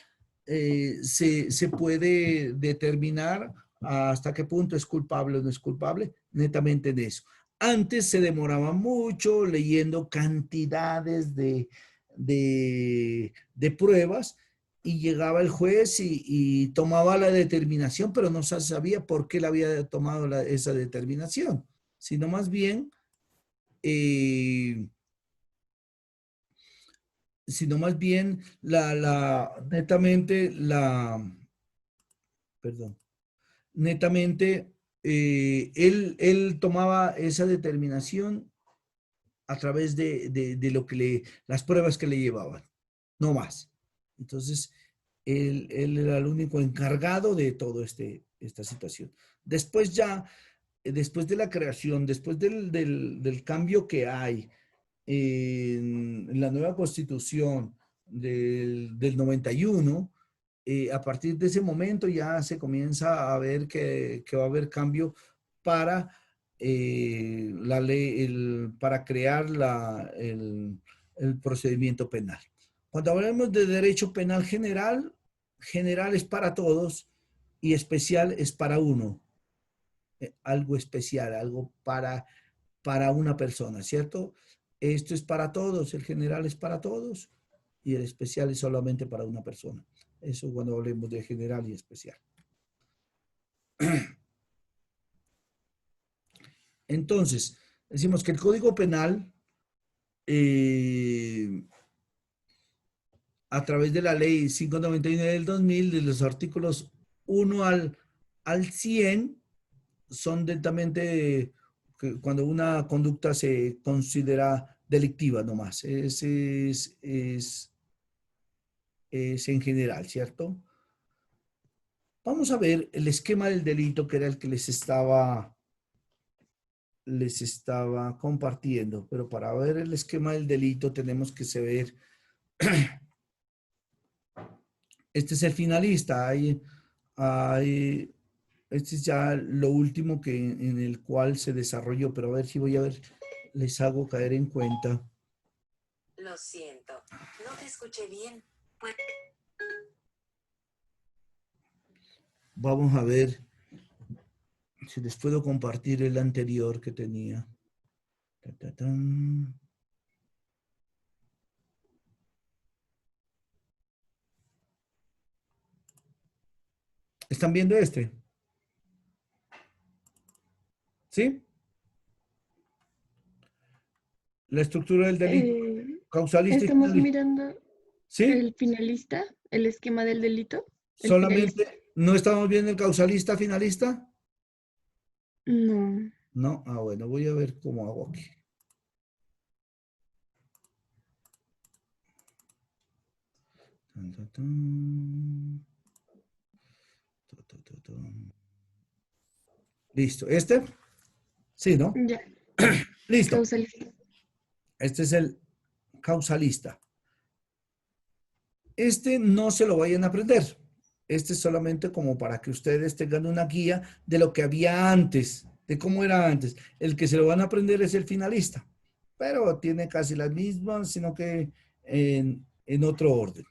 Se puede determinar hasta qué punto es culpable o no es culpable, netamente de eso. Antes se demoraba mucho leyendo cantidades de pruebas, y llegaba el juez y tomaba la determinación, pero no se sabía por qué le había tomado esa determinación, sino más bien eh, perdón, netamente, él tomaba esa determinación a través de las pruebas que le llevaban, no más. Entonces, él era el único encargado de toda esta situación. Después después de la creación, después del cambio que hay en la nueva constitución del 91, a partir de ese momento ya se comienza a ver que va a haber cambio para la ley, para crear el procedimiento penal. Cuando hablamos de derecho penal general, general es para todos y especial es para uno. Algo especial, algo para una persona, ¿cierto? Esto es para todos, el general es para todos y el especial es solamente para una persona. Eso cuando hablemos de general y especial. Entonces, decimos que el Código Penal, a través de la ley 599 del 2000, de los artículos 1 al 100, son directamente cuando una conducta se considera delictiva nomás. Es en general, ¿cierto? Vamos a ver el esquema del delito, que era el que les estaba compartiendo, pero para ver el esquema del delito tenemos que saber, este es el finalista, este es ya lo último en el cual se desarrolló, pero a ver si les hago caer en cuenta. Lo siento, no te escuché bien. Vamos a ver si les puedo compartir el anterior que tenía. ¿Están viendo este? ¿Sí? La estructura del delito, causalista y Estamos finalista. mirando ¿Sí? el finalista, el esquema del delito, el finalista. Solamente, ¿no estamos viendo el causalista finalista? No, No, bueno, voy a ver cómo hago aquí. Listo, ¿este? Sí, ¿no? ya, Listo. causalista. Este es el causalista. Este no se lo vayan a aprender. Este es solamente como para que ustedes tengan una guía de lo que había antes, de cómo era antes. El que se lo van a aprender es el finalista, pero tiene casi las mismas, sino que en otro orden.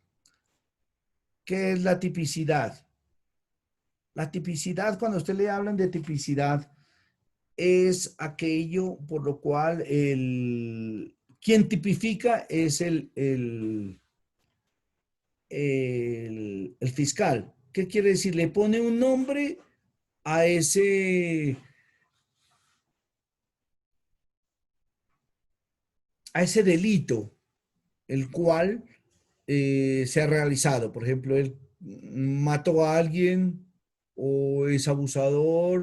¿Qué es la tipicidad? La tipicidad, cuando a usted le hablan de tipicidad, es aquello por lo cual quien tipifica es el fiscal. ¿Qué quiere decir? Le pone un nombre a ese delito, el cual se ha realizado. Por ejemplo, él mató a alguien, o es abusador,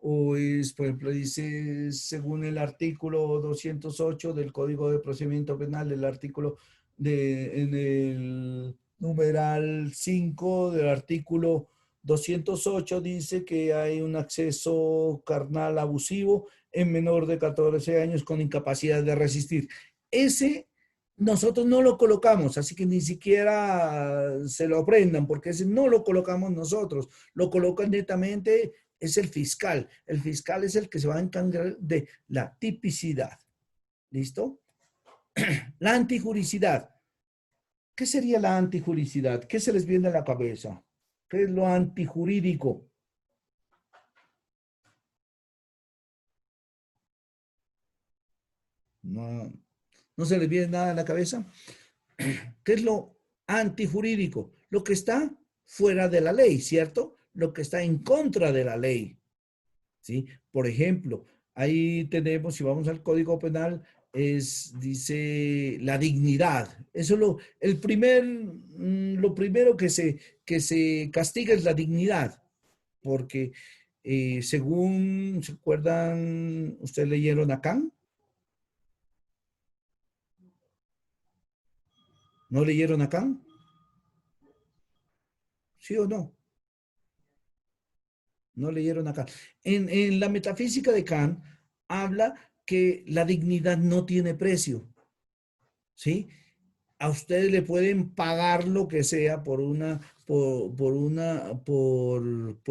por ejemplo, dice, según el artículo 208 del Código de Procedimiento Penal, el artículo en el numeral 5 del artículo 208 dice que hay un acceso carnal abusivo en menor de 14 años con incapacidad de resistir. Ese nosotros no lo colocamos, así que ni siquiera se lo aprendan, porque ese no lo colocamos nosotros, lo colocan netamente, es el fiscal. El fiscal es el que se va a encargar de la tipicidad. ¿Listo? La antijuricidad. ¿Qué sería la antijuricidad? ¿Qué se les viene a la cabeza? ¿Qué es lo antijurídico? No, no se les viene nada a la cabeza. ¿Qué es lo antijurídico? Lo que está fuera de la ley, ¿cierto? Lo que está en contra de la ley, ¿sí? Por ejemplo, ahí tenemos, si vamos al Código Penal, dice la dignidad. Eso es lo primero que se castiga es la dignidad, porque según, ¿se acuerdan? ¿Ustedes leyeron a Kant? ¿No leyeron a Kant? ¿Sí o no? No leyeron a Kant. En la metafísica de Kant habla que la dignidad no tiene precio, ¿sí? A ustedes le pueden pagar lo que sea por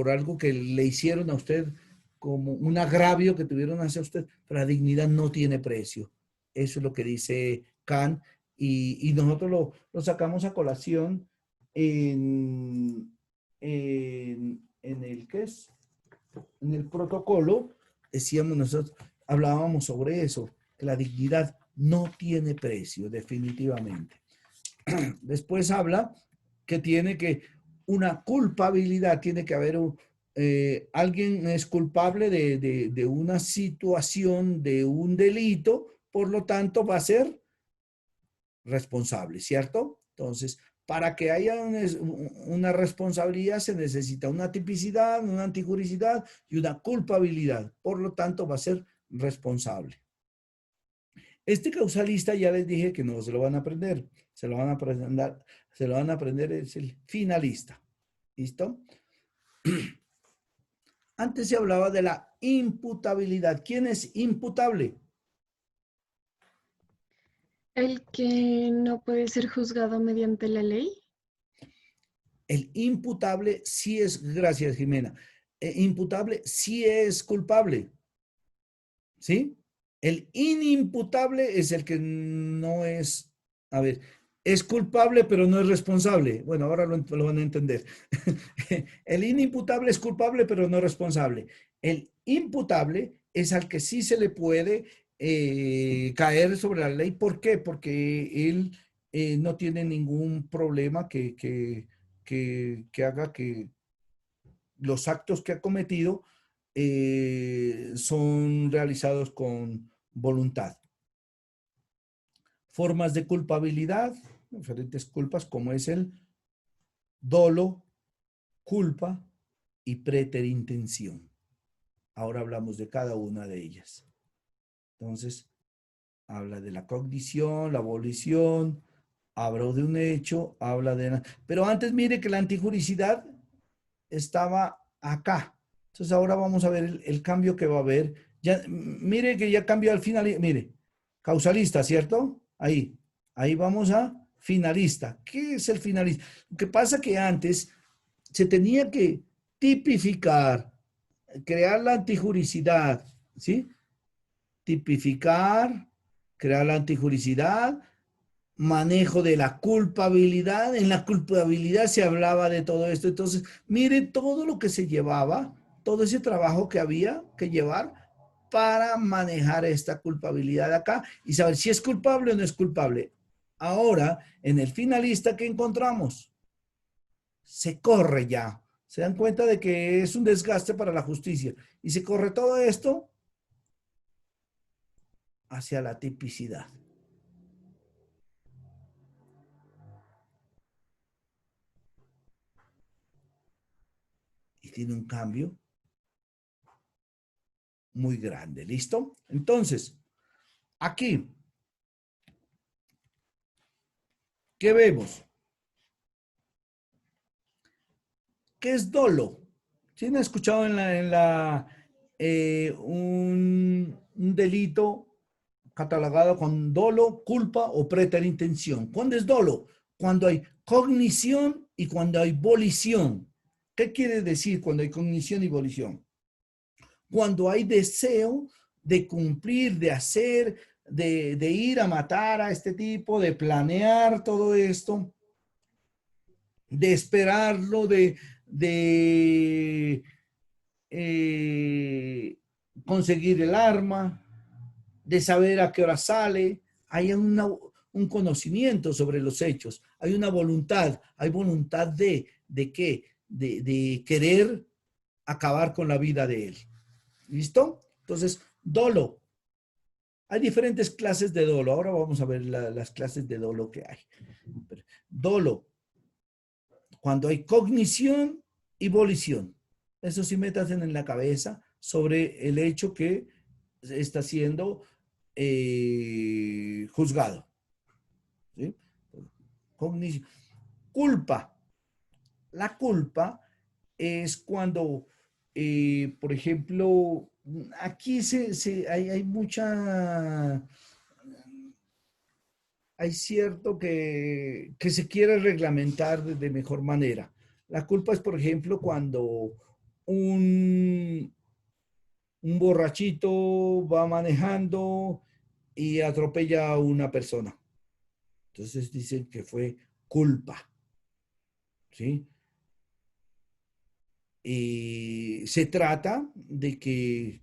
algo que le hicieron a usted, como un agravio que tuvieron hacia usted, pero la dignidad no tiene precio. Eso es lo que dice Kant, y nosotros lo sacamos a colación en el ¿qué es? En el protocolo. Decíamos nosotros, hablábamos sobre eso, que la dignidad no tiene precio, definitivamente. Después habla que una culpabilidad, tiene que haber alguien es culpable de una situación, de un delito, por lo tanto va a ser responsable, ¿cierto? Entonces, para que haya una responsabilidad se necesita una tipicidad, una antijuricidad y una culpabilidad. Por lo tanto, va a ser responsable. Este causalista ya les dije que no se lo van a aprender. Se lo van a aprender es el finalista. ¿Listo? Antes se hablaba de la imputabilidad. ¿Quién es imputable? El que no puede ser juzgado mediante la ley. El imputable sí es, gracias Jimena, imputable sí es culpable, ¿sí? El inimputable es el que no es, a ver, es culpable pero no es responsable. Bueno, ahora lo van a entender. El inimputable es culpable pero no responsable. El imputable es al que sí se le puede caer sobre la ley. ¿Por qué? Porque él no tiene ningún problema que haga que los actos que ha cometido son realizados con voluntad. Formas de culpabilidad, diferentes culpas, como es el dolo, culpa y preterintención. Ahora hablamos de cada una de ellas. Entonces, habla de la cognición, la volición, habla de un hecho, habla de... Pero antes mire que la antijuricidad estaba acá. Entonces ahora vamos a ver el cambio que va a haber. Ya, mire que ya cambió al final. Mire, causalista, ¿cierto? Ahí vamos a finalista. ¿Qué es el finalista? Lo que pasa es que antes se tenía que tipificar, crear la antijuricidad, ¿sí? Tipificar, crear la antijuricidad, manejo de la culpabilidad. En la culpabilidad se hablaba de todo esto. Entonces, mire todo lo que se llevaba, todo ese trabajo que había que llevar para manejar esta culpabilidad acá y saber si es culpable o no es culpable. Ahora, en el finalista que encontramos, se corre ya. Se dan cuenta de que es un desgaste para la justicia y se corre todo esto hacia la tipicidad. Y tiene un cambio muy grande. ¿Listo? Entonces, aquí, ¿qué vemos? ¿Qué es dolo? ¿Quién ha escuchado un delito catalogado con dolo, culpa o preterintención? ¿Cuándo es dolo? Cuando hay cognición y cuando hay volición. ¿Qué quiere decir cuando hay cognición y volición? Cuando hay deseo de cumplir, de hacer, de ir a matar a este tipo, de planear todo esto, de esperarlo, de conseguir el arma, de saber a qué hora sale. Hay un conocimiento sobre los hechos, hay una voluntad, hay voluntad ¿de qué? De querer acabar con la vida de él. ¿Listo? Entonces, dolo. Hay diferentes clases de dolo. Ahora vamos a ver las clases de dolo que hay. Dolo. Cuando hay cognición y volición. Eso sí métanse en la cabeza sobre el hecho que está siendo juzgado. ¿Sí? Cognición. Culpa. La culpa es cuando, por ejemplo, aquí hay mucha, hay cierto que se quiere reglamentar de mejor manera. La culpa es, por ejemplo, cuando un borrachito va manejando y atropella a una persona. Entonces dicen que fue culpa, ¿sí? Y se trata de que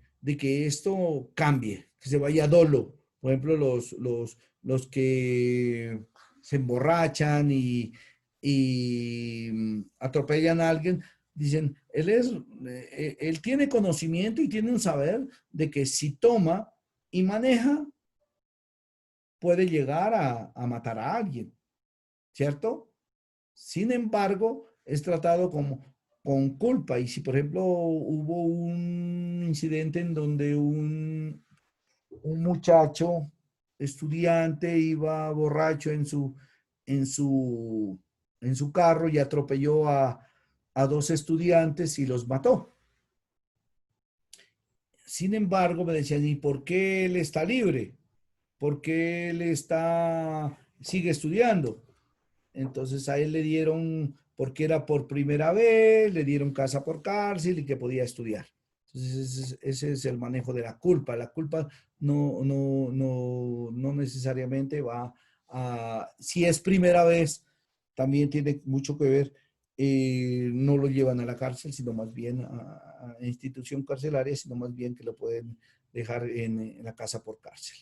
esto cambie, que se vaya a dolo. Por ejemplo, los que se emborrachan y atropellan a alguien, dicen, él tiene conocimiento y tiene un saber de que si toma y maneja, puede llegar a matar a alguien, ¿cierto? Sin embargo, es tratado como con culpa. Y si, por ejemplo, hubo un incidente en donde un muchacho estudiante iba borracho en su, en su carro y atropelló a dos estudiantes y los mató. Sin embargo, me decían, ¿y por qué él está libre? ¿Por qué él sigue estudiando? Entonces a él le dieron, porque era por primera vez, le dieron casa por cárcel y que podía estudiar. Entonces ese es el manejo de la culpa. La culpa no necesariamente va si es primera vez, también tiene mucho que ver, no lo llevan a la cárcel, sino más bien a institución carcelaria, sino más bien que lo pueden dejar en la casa por cárcel.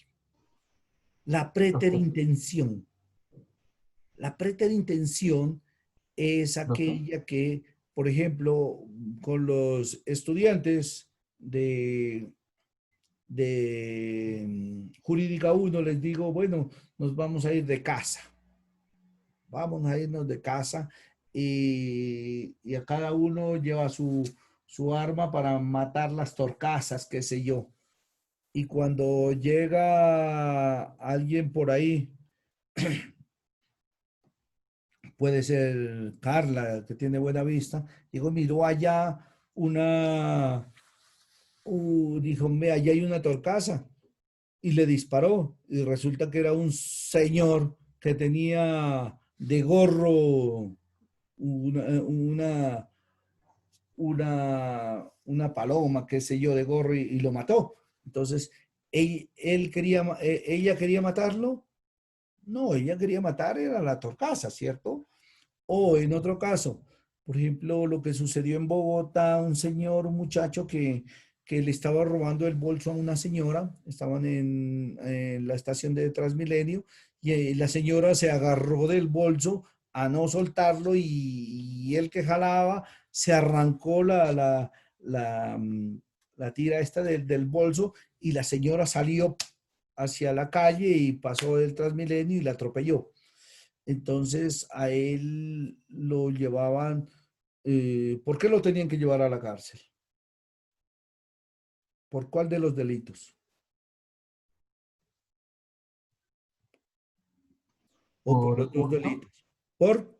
La preterintención. La preterintención es aquella que, por ejemplo, con los estudiantes de Jurídica 1 les digo, bueno, nos vamos a ir de casa. Vamos a irnos de casa y a cada uno lleva su arma para matar las torcasas, qué sé yo. Y cuando llega alguien por ahí, puede ser Carla, que tiene buena vista, digo, miró allá dijo, ve, allá hay una torcaza, y le disparó, y resulta que era un señor que tenía de gorro una, una paloma, qué sé yo, de gorro y lo mató. Entonces, ella quería matarlo. No, ella quería matar era la torcaza, ¿cierto? O en otro caso, por ejemplo, lo que sucedió en Bogotá, un muchacho que le estaba robando el bolso a una señora, estaban en la estación de Transmilenio, y la señora se agarró del bolso a no soltarlo y él que jalaba se arrancó la tira esta del bolso y la señora salió hacia la calle y pasó el Transmilenio y la atropelló. Entonces a él lo llevaban, ¿por qué lo tenían que llevar a la cárcel? ¿Por cuál de los delitos? ¿O por Por los dos hurto, delitos? Por,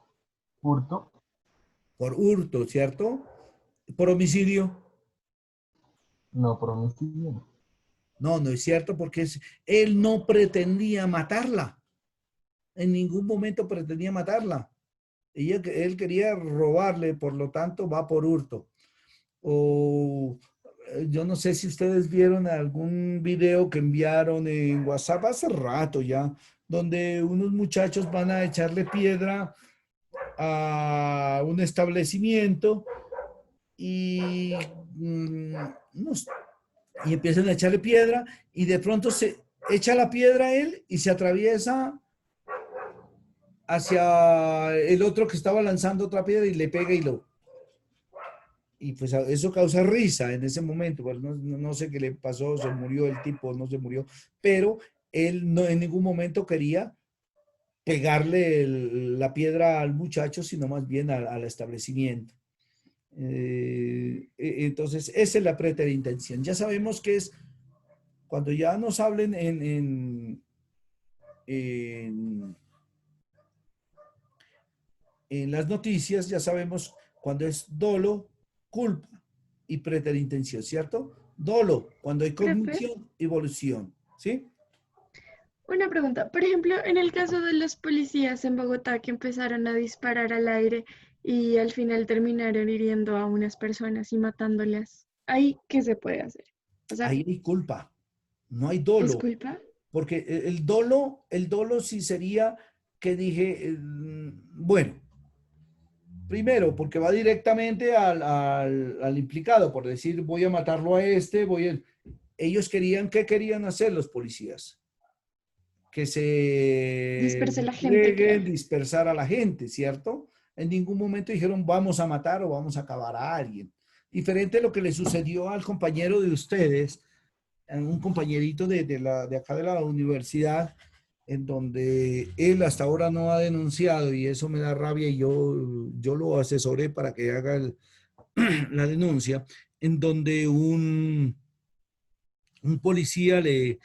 hurto, por hurto, ¿cierto? Por homicidio. no por homicidio. No, no es cierto porque él no pretendía matarla. En ningún momento pretendía matarla. Él quería robarle, por lo tanto va por hurto. O yo no sé si ustedes vieron algún video que enviaron en WhatsApp hace rato ya, donde unos muchachos van a echarle piedra a un establecimiento y, unos- y empiezan a echarle piedra y de pronto se echa la piedra a él y se atraviesa hacia el otro que estaba lanzando otra piedra y le pega y pues eso causa risa en ese momento, pues no sé qué le pasó, se murió el tipo, no se murió, pero él no en ningún momento quería pegarle la piedra al muchacho, sino más bien al establecimiento. Entonces, esa es la preterintención. Ya sabemos que es cuando ya nos hablen en, en las noticias, ya sabemos cuando es dolo, culpa y preterintención, ¿cierto? Dolo, cuando hay Profe, cognición y evolución, ¿sí? una pregunta. Por ejemplo, en el caso de los policías en Bogotá que empezaron a disparar al aire y al final terminaron hiriendo a unas personas y matándolas, ¿ahí qué se puede hacer? O sea, Ahí hay culpa, no hay ¿es dolo, culpa? porque el dolo sí sería que dije, bueno, primero, porque va directamente al implicado, por decir, voy a matarlo a este, Ellos querían, ¿qué querían hacer los policías? Que se Dispersa la gente, creo. entreguen, dispersar a la gente, ¿cierto? En ningún momento dijeron vamos a matar o vamos a acabar a alguien. Diferente a lo que le sucedió al compañero de ustedes, un compañerito de acá de la universidad, en donde él hasta ahora no ha denunciado y eso me da rabia y yo lo asesoré para que haga la denuncia, en donde un policía le,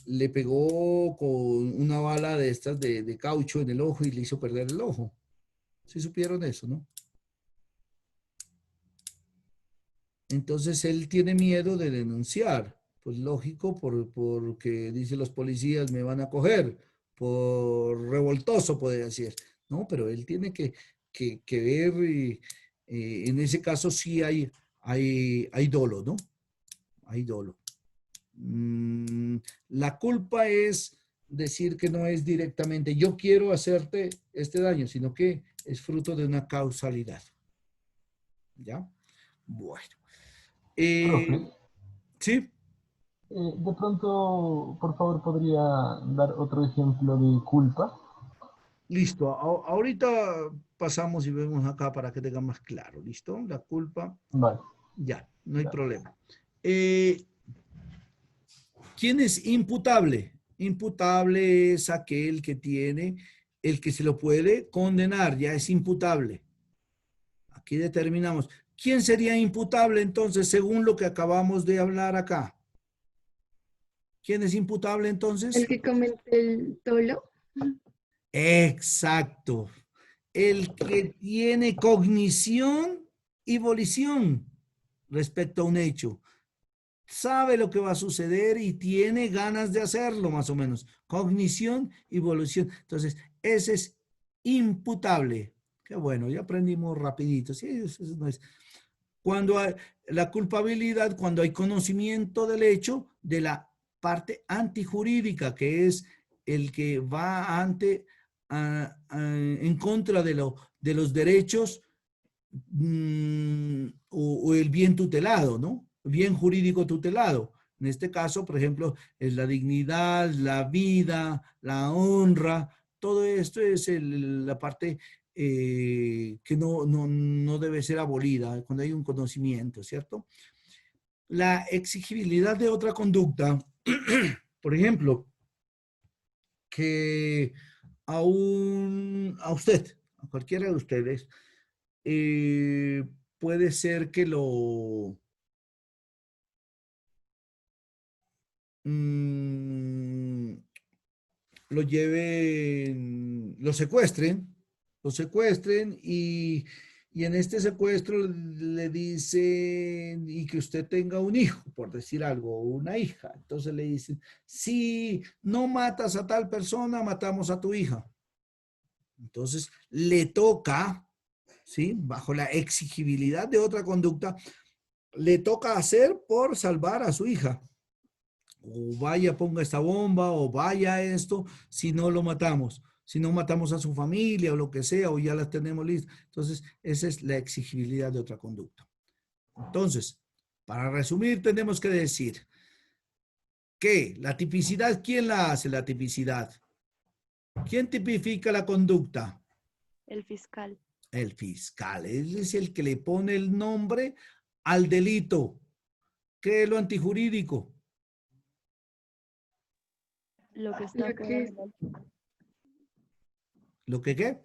le pegó con una bala de estas de caucho en el ojo y le hizo perder el ojo. ¿Sí supieron eso, no? Entonces él tiene miedo de denunciar. Pues lógico, porque dice los policías me van a coger, por revoltoso puede decir. No, pero él tiene que ver, en ese caso sí hay dolo, ¿no? Hay dolo. La culpa es decir que no es directamente yo quiero hacerte este daño, sino que es fruto de una causalidad. ¿Ya? Bueno. Profe, Sí, de pronto, por favor, podría dar otro ejemplo de culpa. listo. Ahorita pasamos y vemos acá para que tenga más claro. ¿Listo? La culpa, Vale, ya, no hay ya. problema. ¿Quién es imputable? Imputable es aquel que tiene, el que se lo puede condenar, ya es imputable. Aquí determinamos. ¿Quién sería imputable entonces según lo que acabamos de hablar acá? ¿Quién es imputable El entonces? que comete el dolo. Exacto. El que tiene cognición y volición respecto a un hecho. sabe lo que va a suceder y tiene ganas de hacerlo, más o menos. Cognición y evolución. Entonces, ese es imputable. Qué bueno, ya aprendimos rapidito. Sí, eso no es. Cuando hay la culpabilidad, cuando hay conocimiento del hecho de la parte antijurídica, que es el que va en contra de los derechos o el bien tutelado, ¿no? Bien jurídico tutelado. En este caso, por ejemplo, es la dignidad, la vida, la honra, todo esto es la parte que no debe ser abolida cuando hay un conocimiento, ¿cierto? La exigibilidad de otra conducta, por ejemplo, que a usted, a cualquiera de ustedes, puede ser que mm, lo lleven, lo secuestren y en este secuestro le dicen y que usted tenga un hijo, por decir algo, o una hija. Entonces le dicen, si no matas a tal persona, matamos a tu hija. Entonces le toca, ¿sí? Bajo la exigibilidad de otra conducta, le toca hacer por salvar a su hija. O vaya, ponga esta bomba, o vaya esto, si no lo matamos. Si no matamos a su familia o lo que sea, o ya las tenemos listas. Entonces, esa es la exigibilidad de otra conducta. Entonces, para resumir, tenemos que decir que la tipicidad, ¿quién la hace la tipicidad? ¿Quién tipifica la conducta? El fiscal. El fiscal. Él es el que le pone el nombre al delito. ¿Qué es lo antijurídico? Lo que está Lo fuera que- de la ley. ¿Lo que qué?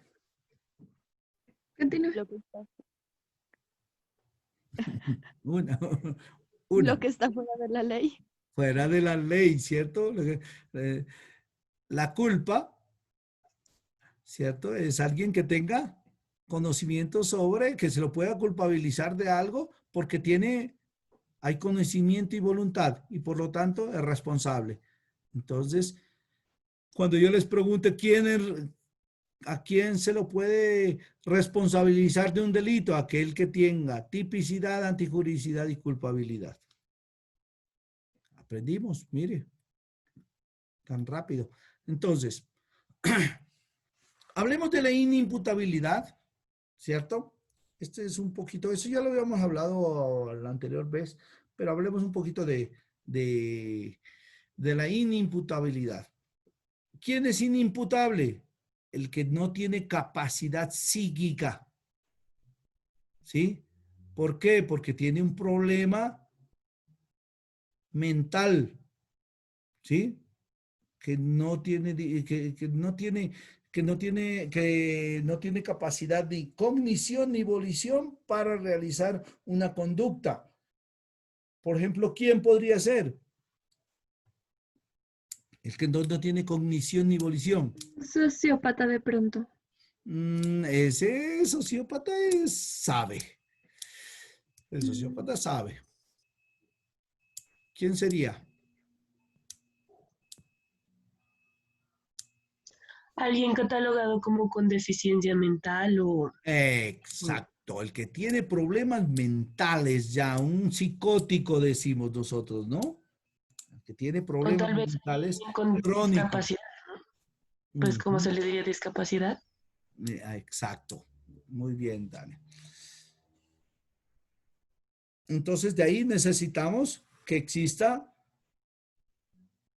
Continúa. Lo que está, Una. lo que está fuera de la ley. Fuera de la ley, ¿cierto? La culpa, ¿cierto? Es alguien que tenga conocimiento sobre, que se lo pueda culpabilizar de algo porque hay conocimiento y voluntad y por lo tanto es responsable. Entonces, cuando yo les pregunte a quién se lo puede responsabilizar de un delito, aquel que tenga tipicidad, antijuricidad y culpabilidad. Aprendimos, mire, tan rápido. Entonces, hablemos de la inimputabilidad, ¿cierto? Este es un poquito, eso ya lo habíamos hablado la anterior vez, pero hablemos un poquito de la inimputabilidad. ¿Quién es inimputable? El que no tiene capacidad psíquica. ¿Sí? ¿Por qué? Porque tiene un problema mental. ¿Sí? Que no tiene, que no tiene capacidad de cognición ni volición para realizar una conducta. Por ejemplo, ¿quién podría ser? El que no tiene cognición ni volición. Sociópata de pronto. Ese sociópata sabe. El sociópata sabe. ¿Quién sería? Alguien catalogado como con deficiencia mental o... Exacto, el que tiene problemas mentales ya, un psicótico decimos nosotros, ¿no? El que tiene O problemas tal vez mentales alguien con crónicos. discapacidad, ¿no? Pues, ¿cómo se le diría discapacidad? Exacto, muy bien, Dani. Entonces, de ahí necesitamos que exista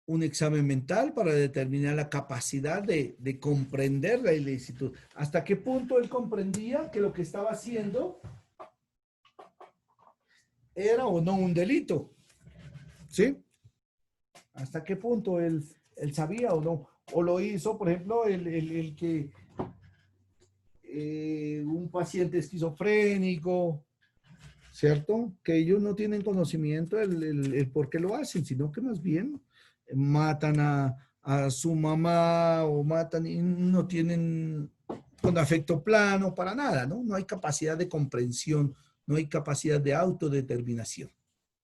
un examen mental para determinar la capacidad de comprender la ilicitud. ¿Hasta qué punto él comprendía que lo que estaba haciendo era o no un delito? ¿Sí? ¿Hasta qué punto él sabía o no? O lo hizo, por ejemplo, el que un paciente esquizofrénico, ¿cierto? Que ellos no tienen conocimiento el por qué lo hacen, sino que más bien matan a su mamá o matan y no tienen con afecto plano para nada, ¿no? No hay capacidad de comprensión, no hay capacidad de autodeterminación.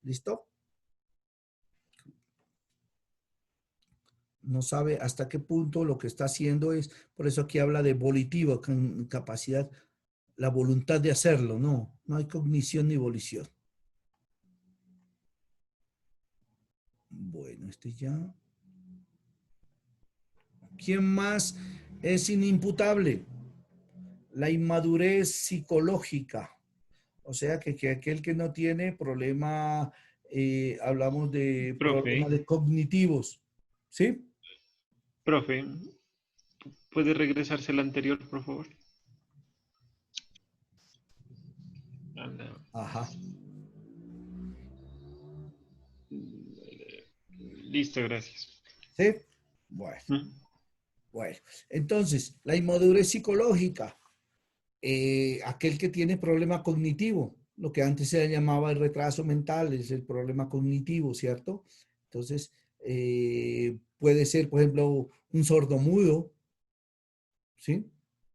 ¿Listo? no sabe hasta qué punto lo que está haciendo es, por eso aquí habla de volitivo, capacidad, la voluntad de hacerlo, no hay cognición ni volición. Bueno, este ya. ¿Quién más es inimputable? La inmadurez psicológica. O sea, que aquel que no tiene problema, hablamos de problemas Profe, de cognitivos, ¿sí? profe, ¿puede regresarse la anterior, por favor? Anda. Ajá. Listo, gracias. ¿Sí? Bueno, Mm. bueno. Entonces, la inmadurez psicológica, aquel que tiene problema cognitivo, lo que antes se llamaba el retraso mental, es el problema cognitivo, ¿cierto? Entonces, puede ser, por ejemplo, un sordomudo, ¿sí?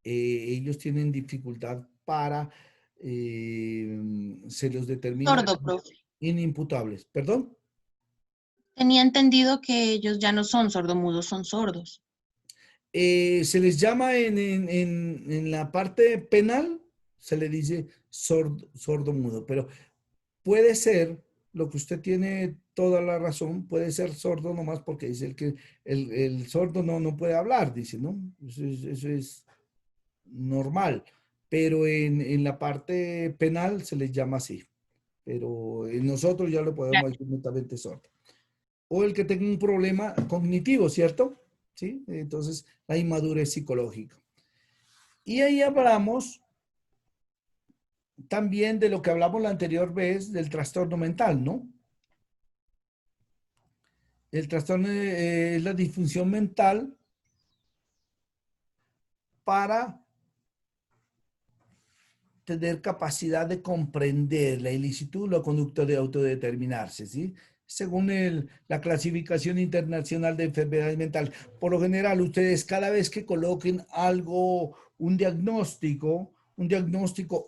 Ellos tienen dificultad para, se los determina Sordo, profe. inimputables. ¿Perdón? Tenía entendido que ellos ya no son sordomudos, son sordos. Se les llama en la parte penal, se le dice sordo mudo, pero puede ser, lo que usted tiene toda la razón, puede ser sordo nomás porque dice el sordo no puede hablar, dice, ¿no? Eso es normal, pero en la parte penal se les llama así, pero en nosotros ya lo podemos decir netamente sordo. O el que tenga un problema cognitivo, ¿cierto? ¿Sí? Entonces, la inmadurez psicológica. Y ahí hablamos también de lo que hablamos la anterior vez del trastorno mental, ¿no? El trastorno es la disfunción mental para tener capacidad de comprender la ilicitud, la conducta de autodeterminarse, ¿sí? Según la clasificación internacional de enfermedades mentales. Por lo general, ustedes cada vez que coloquen algo, un diagnóstico,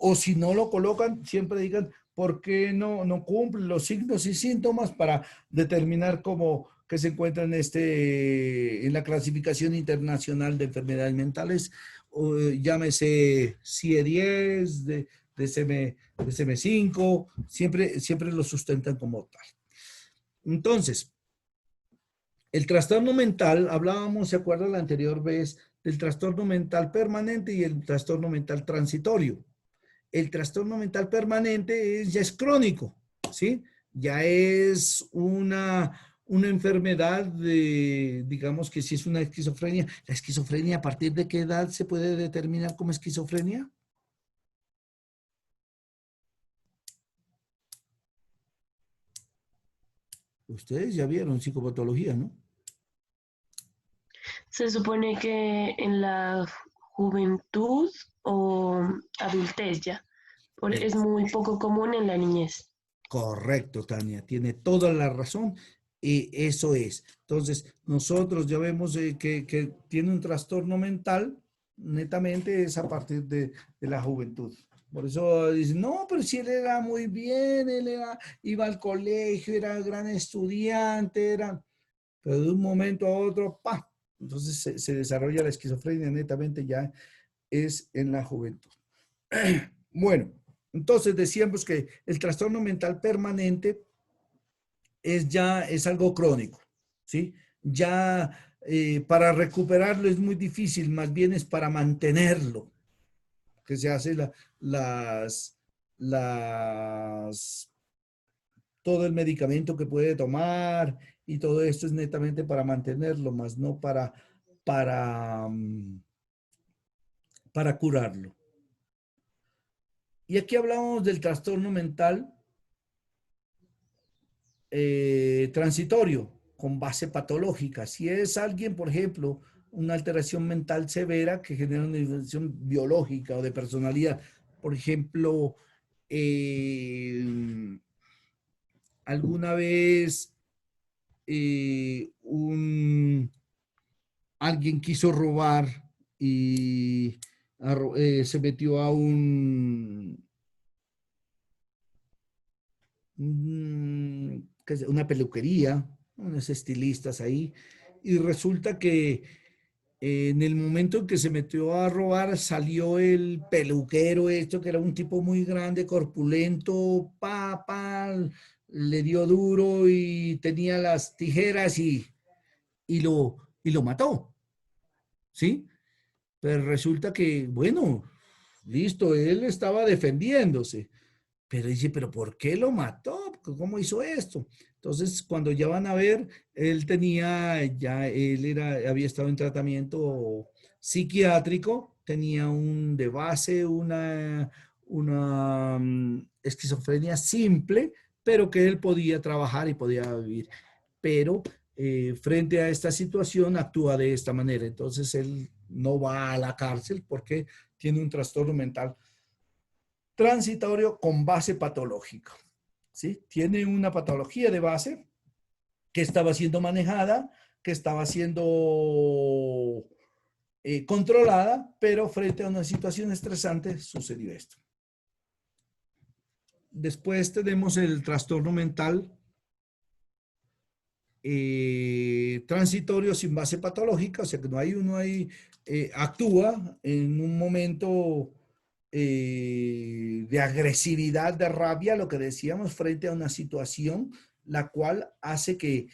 o si no lo colocan, siempre digan por qué no cumplen los signos y síntomas para determinar cómo que se encuentran en la clasificación internacional de enfermedades mentales, o, llámese CIE-10, de DSM-5, siempre lo sustentan como tal. Entonces, el trastorno mental, hablábamos, ¿se acuerdan la anterior vez? Del trastorno mental permanente y el trastorno mental transitorio. El trastorno mental permanente ya es crónico, ¿sí? Ya es una enfermedad de, digamos que si es una esquizofrenia. ¿La esquizofrenia a partir de qué edad se puede determinar como esquizofrenia? Ustedes ya vieron psicopatología, ¿no? Se supone que en la juventud o adultez ya. Es muy poco común en la niñez. Correcto, Tania, tiene toda la razón y eso es. Entonces, nosotros ya vemos que tiene un trastorno mental, netamente es a partir de la juventud. Por eso dicen, no, pero si él era muy bien, iba al colegio, era gran estudiante, pero de un momento a otro, ¡pa! Entonces se desarrolla la esquizofrenia, netamente ya es en la juventud. Bueno, entonces decíamos que el trastorno mental permanente es algo crónico, ¿sí? Ya para recuperarlo es muy difícil, más bien es para mantenerlo, que se hace todo el medicamento que puede tomar y todo esto es netamente para mantenerlo, más no para curarlo. Y aquí hablamos del trastorno mental transitorio con base patológica. Si es alguien, por ejemplo, una alteración mental severa que genera una alteración biológica o de personalidad, por ejemplo, alguna vez alguien quiso robar y se metió a una peluquería, unos estilistas ahí, y resulta que en el momento en que se metió a robar, salió el peluquero, esto que era un tipo muy grande, corpulento, le dio duro y tenía las tijeras y lo mató, ¿sí? Pero resulta que, bueno, listo, él estaba defendiéndose. Pero dice, ¿pero por qué lo mató? ¿Cómo hizo esto? Entonces, cuando ya van a ver, había estado en tratamiento psiquiátrico, tenía de base una esquizofrenia simple, pero que él podía trabajar y podía vivir. Pero frente a esta situación actúa de esta manera. Entonces, él no va a la cárcel porque tiene un trastorno mental transitorio con base patológica, ¿sí? Tiene una patología de base que estaba siendo manejada, que estaba siendo controlada, pero frente a una situación estresante sucedió esto. Después tenemos el trastorno mental transitorio sin base patológica, o sea que no hay actúa en un momento de agresividad, de rabia, lo que decíamos, frente a una situación la cual hace que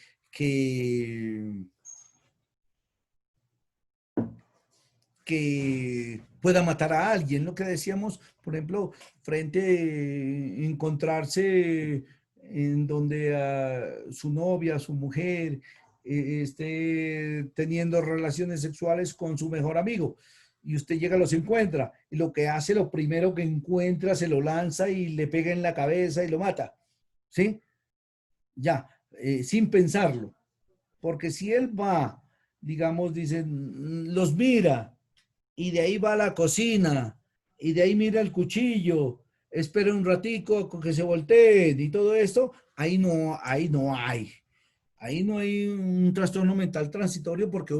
pueda matar a alguien, lo que decíamos, por ejemplo, encontrarse en donde a su novia, su mujer, esté teniendo relaciones sexuales con su mejor amigo y usted llega, los encuentra y lo que hace, lo primero que encuentra, se lo lanza y le pega en la cabeza y lo mata, ¿sí? Ya, sin pensarlo, porque si él va, digamos, dicen, los mira, y de ahí va a la cocina, y de ahí mira el cuchillo, espera un ratico con que se volteen y todo esto, ahí no hay un trastorno mental transitorio porque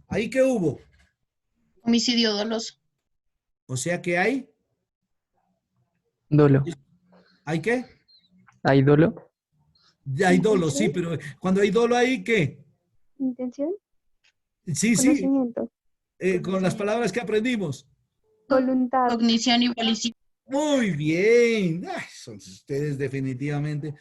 ¿ahí qué hubo? Homicidio doloso. O sea que hay, Dolo. ¿hay qué? ¿Hay dolo? Hay dolo, sí, pero cuando hay dolo, ¿hay qué? ¿Intención? Sí, sí, Conocimiento. con las palabras que aprendimos. Voluntad. Cognición y volición. Muy bien. Ay, son ustedes definitivamente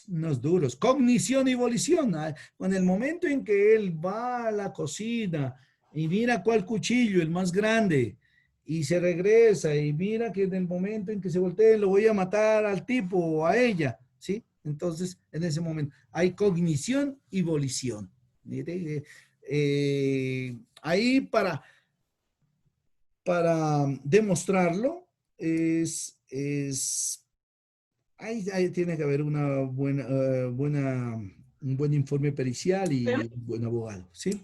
unos duros. Cognición y volición. En el momento en que él va a la cocina y mira cuál cuchillo, el más grande, y se regresa y mira que en el momento en que se voltee lo voy a matar al tipo o a ella, ¿sí? Entonces, en ese momento hay cognición y volición. Mire, ahí para demostrarlo ahí tiene que haber un buen informe pericial y Pero, un buen abogado, ¿sí?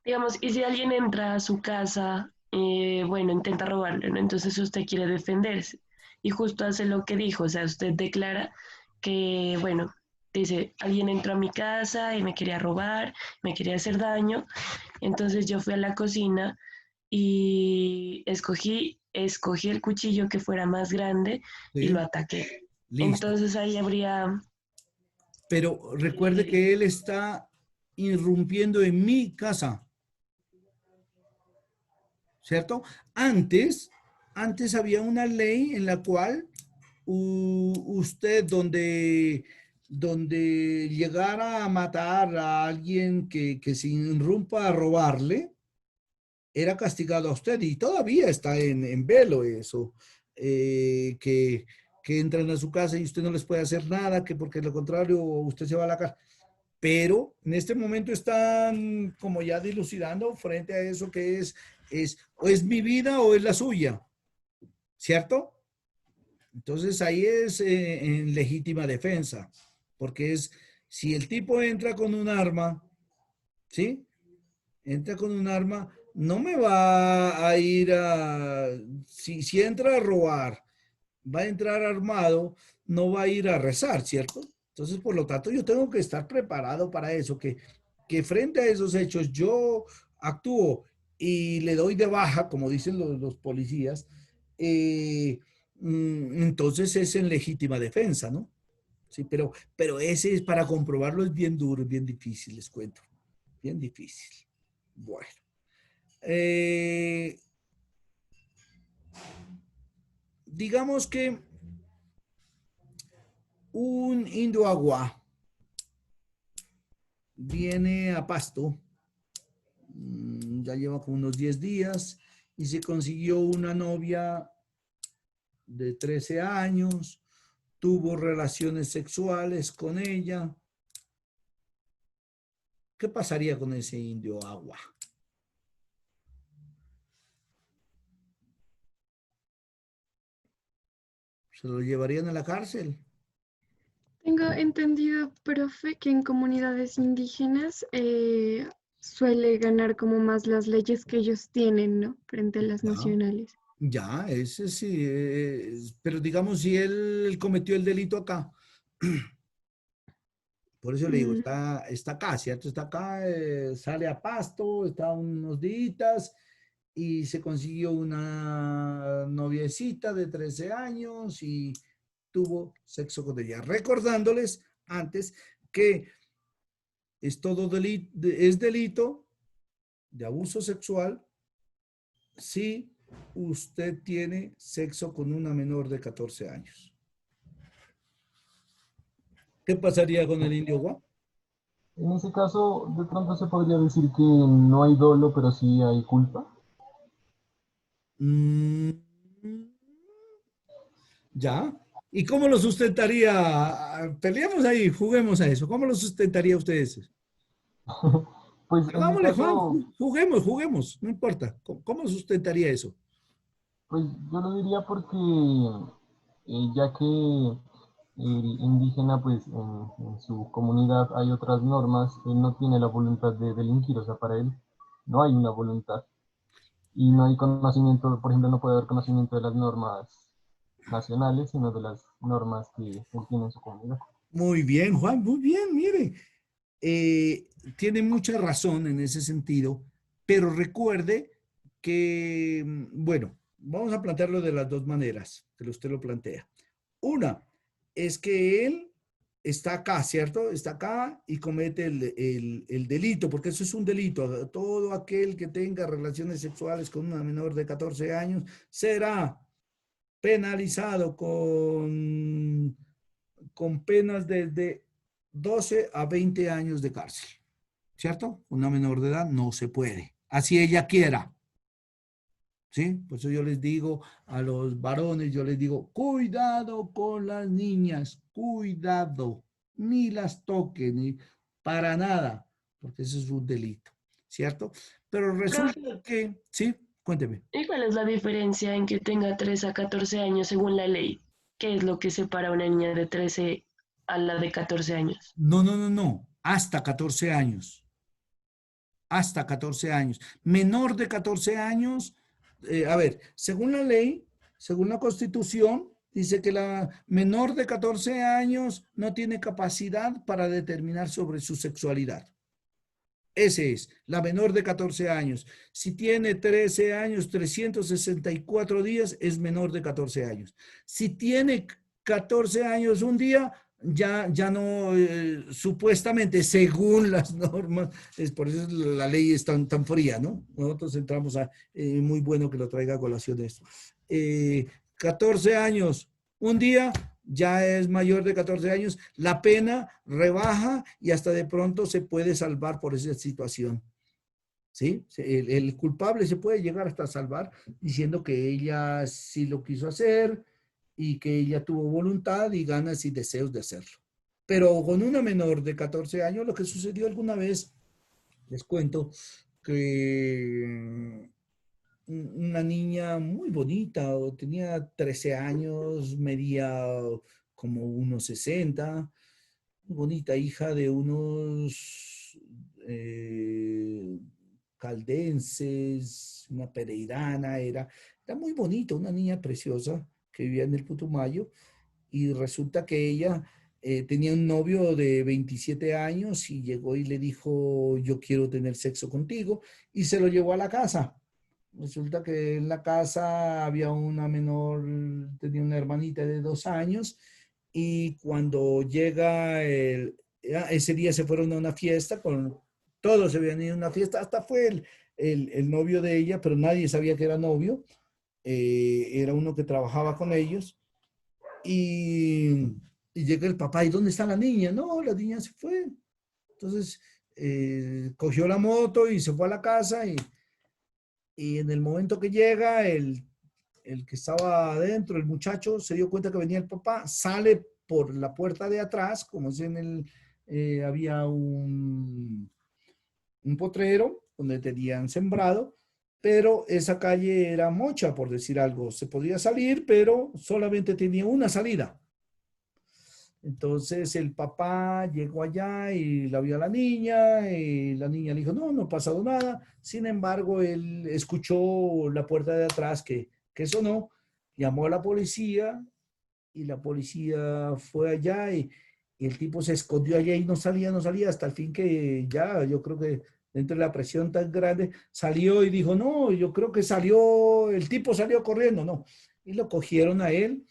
digamos, y si alguien entra a su casa, bueno, intenta robarle, ¿no? Entonces usted quiere defenderse y justo hace lo que dijo, o sea, usted declara que, bueno, dice, alguien entró a mi casa y me quería robar, me quería hacer daño, entonces yo fui a la cocina y escogí el cuchillo que fuera más grande y Sí, lo ataqué. listo. Entonces ahí habría... Pero recuerde que él está irrumpiendo en mi casa, ¿cierto? Antes había una ley en la cual usted donde llegara a matar a alguien que se irrumpa a robarle, era castigado a usted y todavía está en velo eso, que entran a su casa y usted no les puede hacer nada, que porque lo contrario usted se va a la cárcel. Pero en este momento están como ya dilucidando frente a eso que o es mi vida o es la suya, ¿cierto? Entonces ahí es en legítima defensa, porque si el tipo entra con un arma, ¿sí? Entra con un arma, no me va a si entra a robar, va a entrar armado, no va a ir a rezar, ¿cierto? Entonces, por lo tanto, yo tengo que estar preparado para eso, que frente a esos hechos yo actúo y le doy de baja, como dicen los policías, entonces es en legítima defensa, ¿no? Sí, pero ese es para comprobarlo es bien duro, es bien difícil, les cuento. bien difícil. Bueno. Digamos que un indio agua viene a Pasto, ya lleva como unos 10 días y se consiguió una novia de 13 años, tuvo relaciones sexuales con ella. ¿Qué pasaría con ese indio agua? ¿Se lo llevarían a la cárcel? Tengo entendido, profe, que en comunidades indígenas suele ganar como más las leyes que ellos tienen, ¿no? Frente a las Ya, nacionales. ya, ese sí. Pero digamos, si él cometió el delito acá, por eso le digo, Mm, está acá, ¿cierto? Está acá, sale a Pasto, está unos días y se consiguió una noviecita de 13 años y tuvo sexo con ella. Recordándoles antes que es todo delito, es delito de abuso sexual si usted tiene sexo con una menor de 14 años. ¿Qué pasaría con el indio Gua? En ese caso, de pronto se podría decir que no hay dolo, pero sí hay culpa. Mm, ya. ¿Y cómo lo sustentaría? Peleamos ahí, juguemos a eso. ¿Cómo lo sustentaría ustedes? Pues en mi Hagámosle, Juan, caso, juguemos, no importa. ¿Cómo sustentaría eso? pues yo lo diría porque ya que el indígena, pues en su comunidad hay otras normas, él no tiene la voluntad de delinquir, o sea, para él no hay una voluntad. Y no hay conocimiento, por ejemplo, no puede haber conocimiento de las normas nacionales, sino de las normas que él tiene en su comunidad. Muy bien, Juan, muy bien, mire. eh, Tiene mucha razón en ese sentido, pero recuerde que, bueno, vamos a plantearlo de las dos maneras que usted lo plantea. Una es que él está acá, ¿cierto? Está acá y comete el delito, porque eso es un delito. Todo aquel que tenga relaciones sexuales con una menor de 14 años será penalizado con penas desde 12 a 20 años de cárcel, ¿cierto? Una menor de edad no se puede, así ella quiera, ¿sí? Por eso yo les digo a los varones, yo les digo, cuidado con las niñas, cuidado, ni las toquen, ni para nada, porque eso es un delito, ¿cierto? Pero Profe, resulta que, sí, cuénteme. ¿y cuál es la diferencia en que tenga 13 a 14 años según la ley? ¿Qué es lo que separa a una niña de 13 a la de 14 años? No, hasta 14 años. Hasta 14 años. Menor de 14 años, a ver, según la ley, según la Constitución, dice que la menor de 14 años no tiene capacidad para determinar sobre su sexualidad. Ese es, la menor de 14 años. Si tiene 13 años, 364 días, es menor de 14 años. Si tiene 14 años un día, ya no, supuestamente, según las normas, es por eso la ley es tan fría, ¿no? Nosotros entramos a, muy bueno que lo traiga a colación esto. 14 años, un día, ya es mayor de 14 años, la pena rebaja y hasta de pronto se puede salvar por esa situación. ¿Sí? El culpable se puede llegar hasta salvar diciendo que ella sí lo quiso hacer y que ella tuvo voluntad y ganas y deseos de hacerlo. Pero con una menor de 14 años, lo que sucedió alguna vez, les cuento que una niña muy bonita, tenía 13 años, medía como unos 60, bonita hija de unos caldenses, una pereirana, era muy bonita, una niña preciosa que vivía en el Putumayo, y resulta que ella tenía un novio de 27 años y llegó y le dijo, yo quiero tener sexo contigo, y se lo llevó a la casa. Resulta que en la casa había una menor, tenía una hermanita de 2 años, y cuando llega ese día se fueron a una fiesta con Todos se habían ido a una fiesta, hasta fue el novio de ella, pero nadie sabía que era novio. Era uno que trabajaba con ellos. Y llega el papá, ¿y dónde está la niña? No, la niña se fue. Entonces, cogió la moto y se fue a la casa y en el momento que llega, el que estaba adentro, el muchacho, se dio cuenta que venía el papá, sale por la puerta de atrás, como es había un potrero donde tenían sembrado, pero esa calle era mocha, por decir algo. Se podía salir, pero solamente tenía una salida. Entonces el papá llegó allá y la vio a la niña y la niña le dijo, no, no ha pasado nada. Sin embargo, él escuchó la puerta de atrás que sonó, llamó a la policía y la policía fue allá y el tipo se escondió allá y no salía hasta el fin que ya, yo creo que dentro de la presión tan grande, salió y dijo, no, yo creo que el tipo salió corriendo, no. Y lo cogieron a él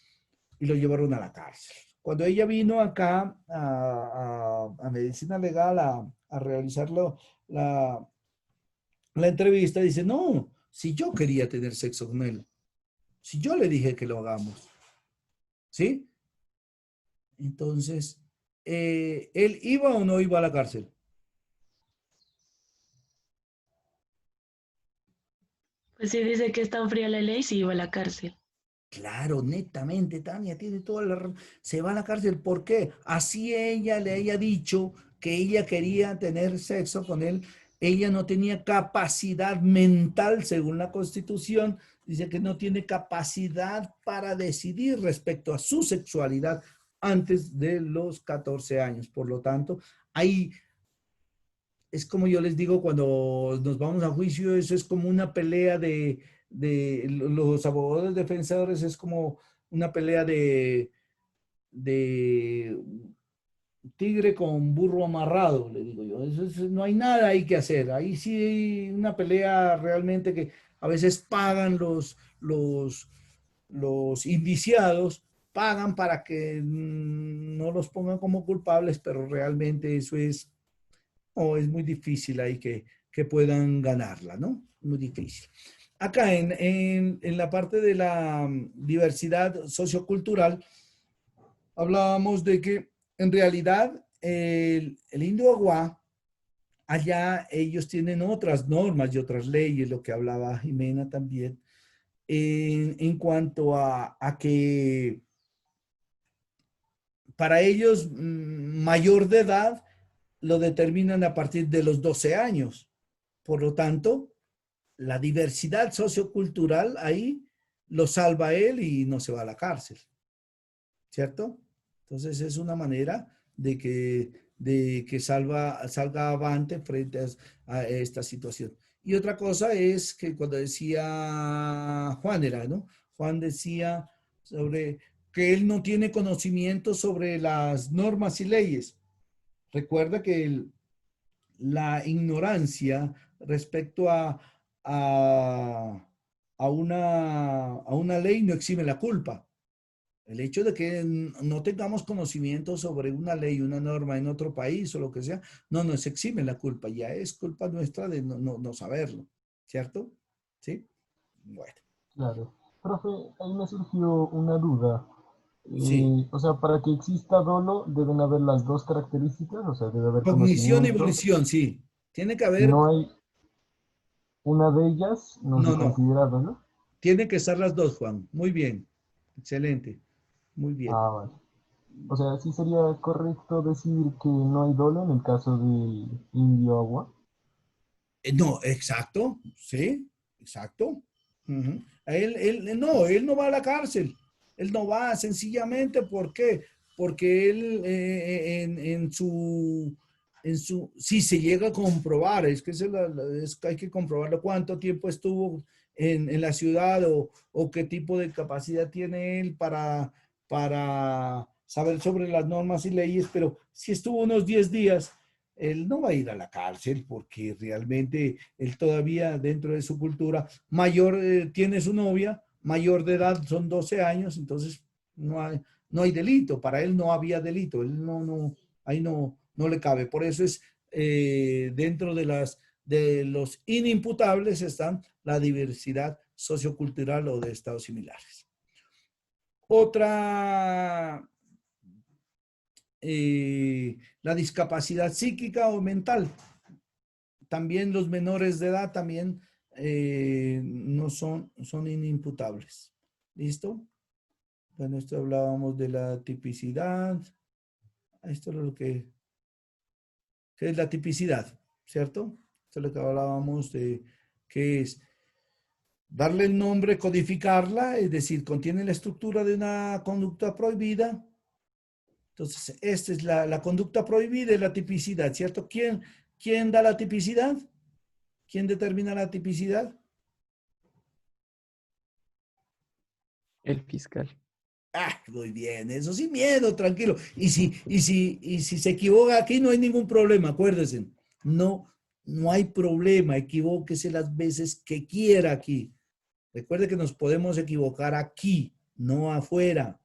y lo llevaron a la cárcel. Cuando ella vino acá a medicina legal a realizar la entrevista, dice, no, si yo quería tener sexo con él, si yo le dije que lo hagamos, ¿sí? Entonces, ¿él iba o no iba a la cárcel? Pues si dice que es tan fría la ley, sí iba a la cárcel. Claro, netamente, Tania tiene toda la razón. Se va a la cárcel. ¿Por qué? Así ella le haya dicho que ella quería tener sexo con él. Ella no tenía capacidad mental, según la Constitución. Dice que no tiene capacidad para decidir respecto a su sexualidad antes de los 14 años. Por lo tanto, ahí es como yo les digo cuando nos vamos a juicio, eso es como una pelea de los abogados defensores, es como una pelea de tigre con burro amarrado, le digo yo. No hay nada ahí que hacer. Ahí sí hay una pelea realmente que a veces pagan los indiciados, pagan para que no los pongan como culpables, pero realmente eso es muy difícil ahí que puedan ganarla, ¿no? Muy difícil. Acá en la parte de la diversidad sociocultural, hablábamos de que en realidad el Indo-Agua, allá ellos tienen otras normas y otras leyes, lo que hablaba Jimena también, en cuanto a que para ellos mayor de edad lo determinan a partir de los 12 años. Por lo tanto, la diversidad sociocultural ahí lo salva a él y no se va a la cárcel, ¿cierto? Entonces es una manera de que salga avante frente a esta situación. Y otra cosa es que cuando decía Juan ¿no? Juan decía sobre que él no tiene conocimiento sobre las normas y leyes. Recuerda que la ignorancia respecto a una ley no exime la culpa. El hecho de que no tengamos conocimiento sobre una ley, una norma en otro país o lo que sea, no nos exime la culpa. Ya es culpa nuestra de no saberlo, ¿cierto? ¿Sí? Bueno. Claro. Profe, ahí me surgió una duda. Sí. O sea, para que exista dolo deben haber las dos características, o sea, debe haber Cognición y conocimiento. volición, sí. Tiene que Si haber. no hay una de ellas, no se No. considera dolo. Tiene que estar las dos, Juan. Muy bien. Excelente. Muy bien. Ah, vale. O sea, sí sería correcto decir que no hay dolo en el caso del Indio Agua. No, exacto. Sí, exacto. Ujú. Él no va a la cárcel. Él no va sencillamente, ¿por qué? Porque él si se llega a comprobar, es que hay que comprobarlo cuánto tiempo estuvo en la ciudad o qué tipo de capacidad tiene él para saber sobre las normas y leyes, pero si estuvo unos 10 días, él no va a ir a la cárcel porque realmente él todavía dentro de su cultura mayor, tiene su novia, mayor de edad, son 12 años, entonces no hay delito, para él no había delito, él ahí no le cabe. Por eso es dentro de los inimputables están la diversidad sociocultural o de estados similares. Otra, la discapacidad psíquica o mental. También los menores de edad también no son inimputables. ¿Listo? Bueno, esto hablábamos de la tipicidad. Esto es lo que es la tipicidad, ¿cierto? Esto es lo que hablábamos de que es darle el nombre, codificarla, es decir, contiene la estructura de una conducta prohibida. Entonces, esta es la conducta prohibida y la tipicidad, ¿cierto? ¿Quién da la tipicidad? ¿Quién determina la tipicidad? El fiscal. Ah, muy bien, eso sin miedo, tranquilo. Y si se equivoca aquí, no hay ningún problema, acuérdense. No hay problema, equivóquese las veces que quiera aquí. Recuerde que nos podemos equivocar aquí, no afuera.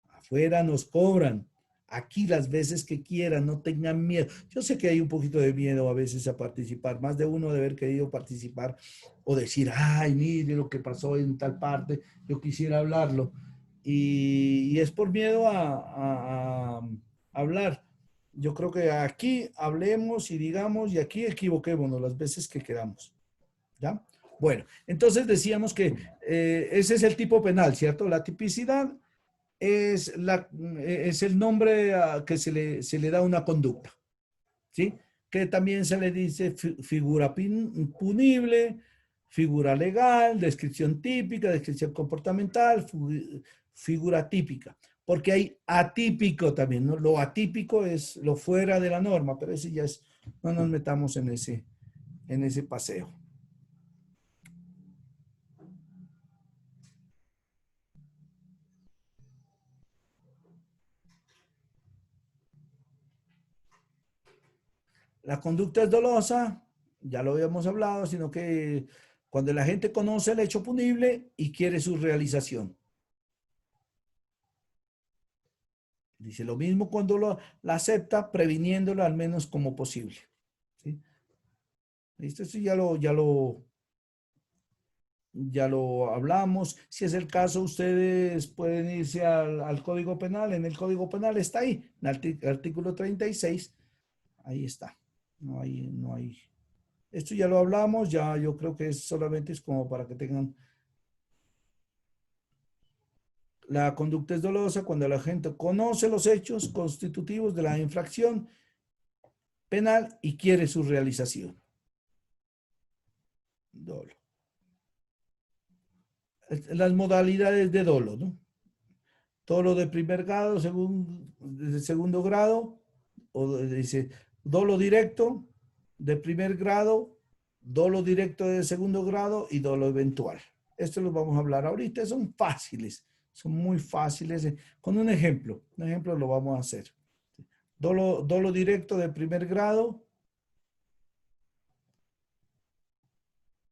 Afuera nos cobran. Aquí las veces que quieran, no tengan miedo. Yo sé que hay un poquito de miedo a veces a participar, más de uno de haber querido participar o decir, ay, mire lo que pasó en tal parte, yo quisiera hablarlo. Y es por miedo a hablar. Yo creo que aquí hablemos y digamos y aquí equivoquémonos las veces que queramos. ¿Ya? Bueno, entonces decíamos que ese es el tipo penal, ¿cierto? La tipicidad es el nombre que se le da a una conducta, ¿sí? Que también se le dice figura punible, figura legal, descripción típica, descripción comportamental, figura típica. Porque hay atípico también, ¿no? Lo atípico es lo fuera de la norma, pero ese ya es, no nos metamos en ese paseo. La conducta es dolosa, ya lo habíamos hablado, sino que cuando la gente conoce el hecho punible y quiere su realización. Dice lo mismo cuando la acepta, previniéndolo al menos como posible. ¿Sí? Esto ya lo hablamos. Si es el caso, ustedes pueden irse al Código Penal. En el Código Penal está ahí, en el artículo 36. Ahí está. No hay. Esto ya lo hablamos, ya yo creo que solamente es como para que tengan. La conducta es dolosa cuando la gente conoce los hechos constitutivos de la infracción penal y quiere su realización. Dolo. Las modalidades de dolo, ¿no? Dolo de primer grado, de segundo grado, o dice dolo directo de primer grado, dolo directo de segundo grado y dolo eventual. Esto lo vamos a hablar ahorita, son fáciles, son muy fáciles. Con un ejemplo lo vamos a hacer. Dolo directo de primer grado,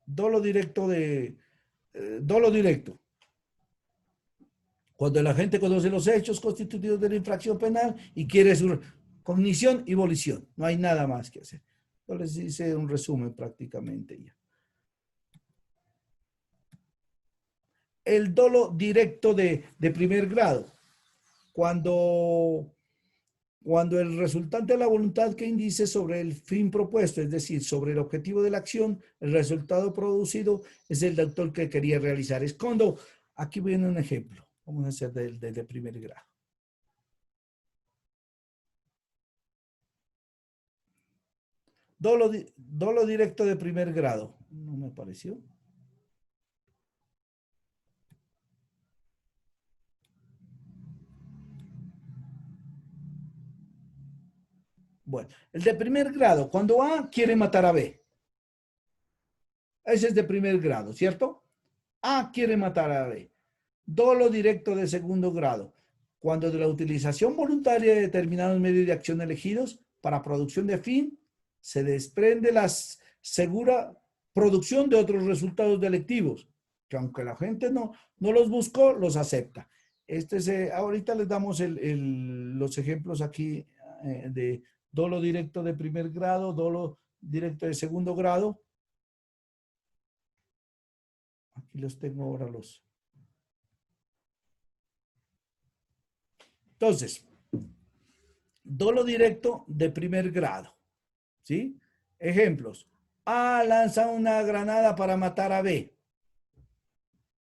dolo directo. Cuando la gente conoce los hechos constitutivos de la infracción penal y quiere su cognición y volición. No hay nada más que hacer. Yo les hice un resumen prácticamente ya. El dolo directo de primer grado. Cuando el resultante de la voluntad que indice sobre el fin propuesto, es decir, sobre el objetivo de la acción, el resultado producido es el autor que quería realizar. Es cuando, aquí viene un ejemplo. Vamos a hacer del de primer grado. Dolo directo de primer grado. No me pareció. Bueno, el de primer grado, cuando A quiere matar a B. Ese es de primer grado, ¿cierto? A quiere matar a B. Dolo directo de segundo grado, cuando de la utilización voluntaria de determinados medios de acción elegidos para producción de fin, se desprende la segura producción de otros resultados delictivos, que aunque la gente no los buscó, los acepta. Ahorita les damos los ejemplos aquí de dolo directo de primer grado, dolo directo de segundo grado. Aquí los tengo ahora los. Entonces, dolo directo de primer grado. ¿Sí? Ejemplos. A lanza una granada para matar a B.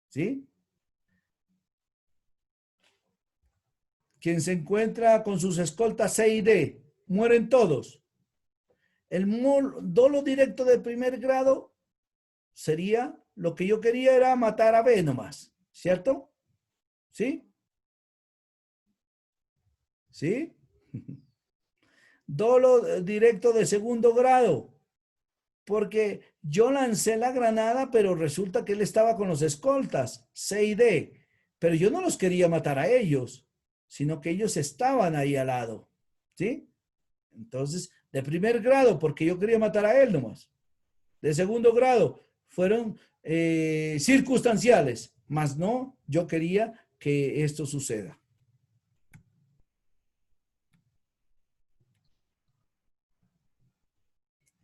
¿Sí? Quien se encuentra con sus escoltas C y D, mueren todos. El dolo directo de primer grado sería, lo que yo quería era matar a B nomás, ¿cierto? ¿Sí? ¿Sí? Dolo directo de segundo grado, porque yo lancé la granada, pero resulta que él estaba con los escoltas, C y D, pero yo no los quería matar a ellos, sino que ellos estaban ahí al lado, ¿sí? Entonces, de primer grado, porque yo quería matar a él nomás. De segundo grado, fueron circunstanciales, mas no, yo quería que esto suceda.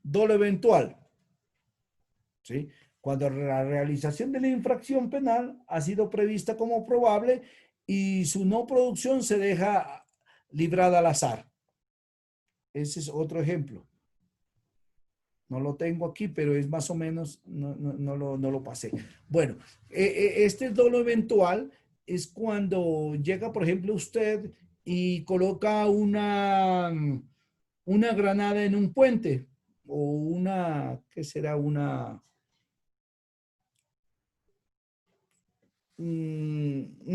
Dolo eventual, ¿sí? Cuando la realización de la infracción penal ha sido prevista como probable y su no producción se deja librada al azar. Ese es otro ejemplo. No lo tengo aquí, pero es más o menos, no lo pasé. Bueno, este dolo eventual es cuando llega, por ejemplo, usted y coloca una granada en un puente o ¿qué será? Un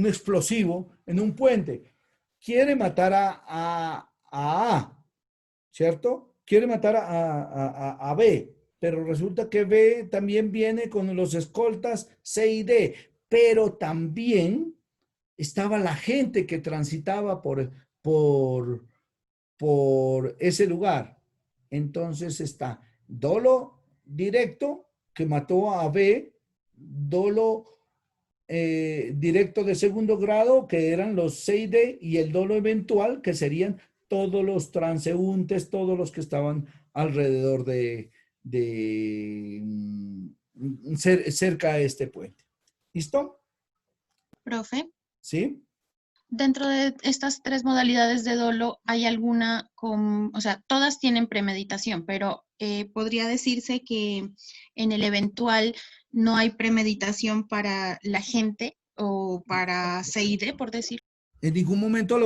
explosivo en un puente. Quiere matar a A, ¿cierto? Quiere matar a B, pero resulta que B también viene con los escoltas C y D, pero también estaba la gente que transitaba por ese lugar. Entonces está dolo directo que mató a B, dolo directo de segundo grado, que eran los C y D, y el dolo eventual, que serían todos los transeúntes, todos los que estaban alrededor cerca de este puente. ¿Listo? Profe, ¿Sí? dentro de estas tres modalidades de dolo, ¿hay alguna o sea, todas tienen premeditación, pero podría decirse que en el eventual no hay premeditación para la gente o para CID, por decir? En ningún momento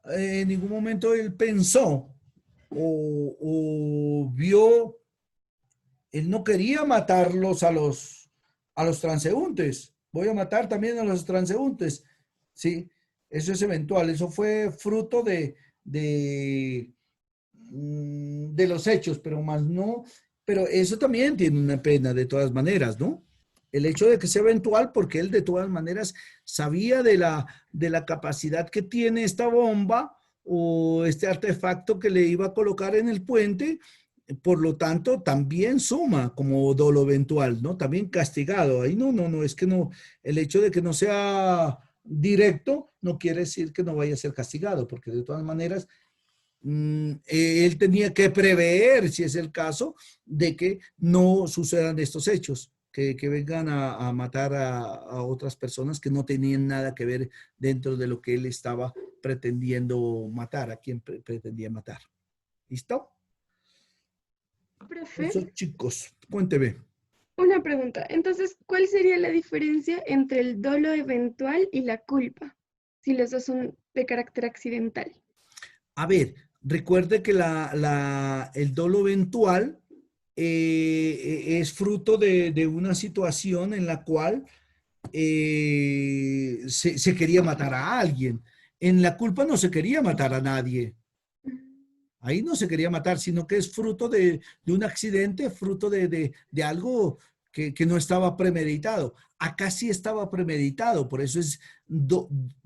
en ningún momento él pensó o vio, él no quería matarlos a los transeúntes. Voy a matar también a los transeúntes. Sí, eso es eventual. Eso fue fruto de los hechos, pero más no. Pero eso también tiene una pena de todas maneras, ¿no? El hecho de que sea eventual, porque él de todas maneras sabía de la capacidad que tiene esta bomba o este artefacto que le iba a colocar en el puente, por lo tanto, también suma como dolo eventual, ¿no? También castigado. Ahí no, es que no, el hecho de que no sea directo no quiere decir que no vaya a ser castigado, porque de todas maneras él tenía que prever, si es el caso, de que no sucedan estos hechos, que vengan a matar a otras personas que no tenían nada que ver dentro de lo que él estaba pretendiendo matar, a quien pretendía matar. ¿Listo? Profe, Eso, chicos, cuénteme. una pregunta. Entonces, ¿cuál sería la diferencia entre el dolo eventual y la culpa? Si los dos son de carácter accidental. A ver, recuerde que el dolo eventual es fruto de una situación en la cual se quería matar a alguien. En la culpa no se quería matar a nadie. Ahí no se quería matar, sino que es fruto de un accidente, fruto de algo que no estaba premeditado. Acá sí estaba premeditado, por eso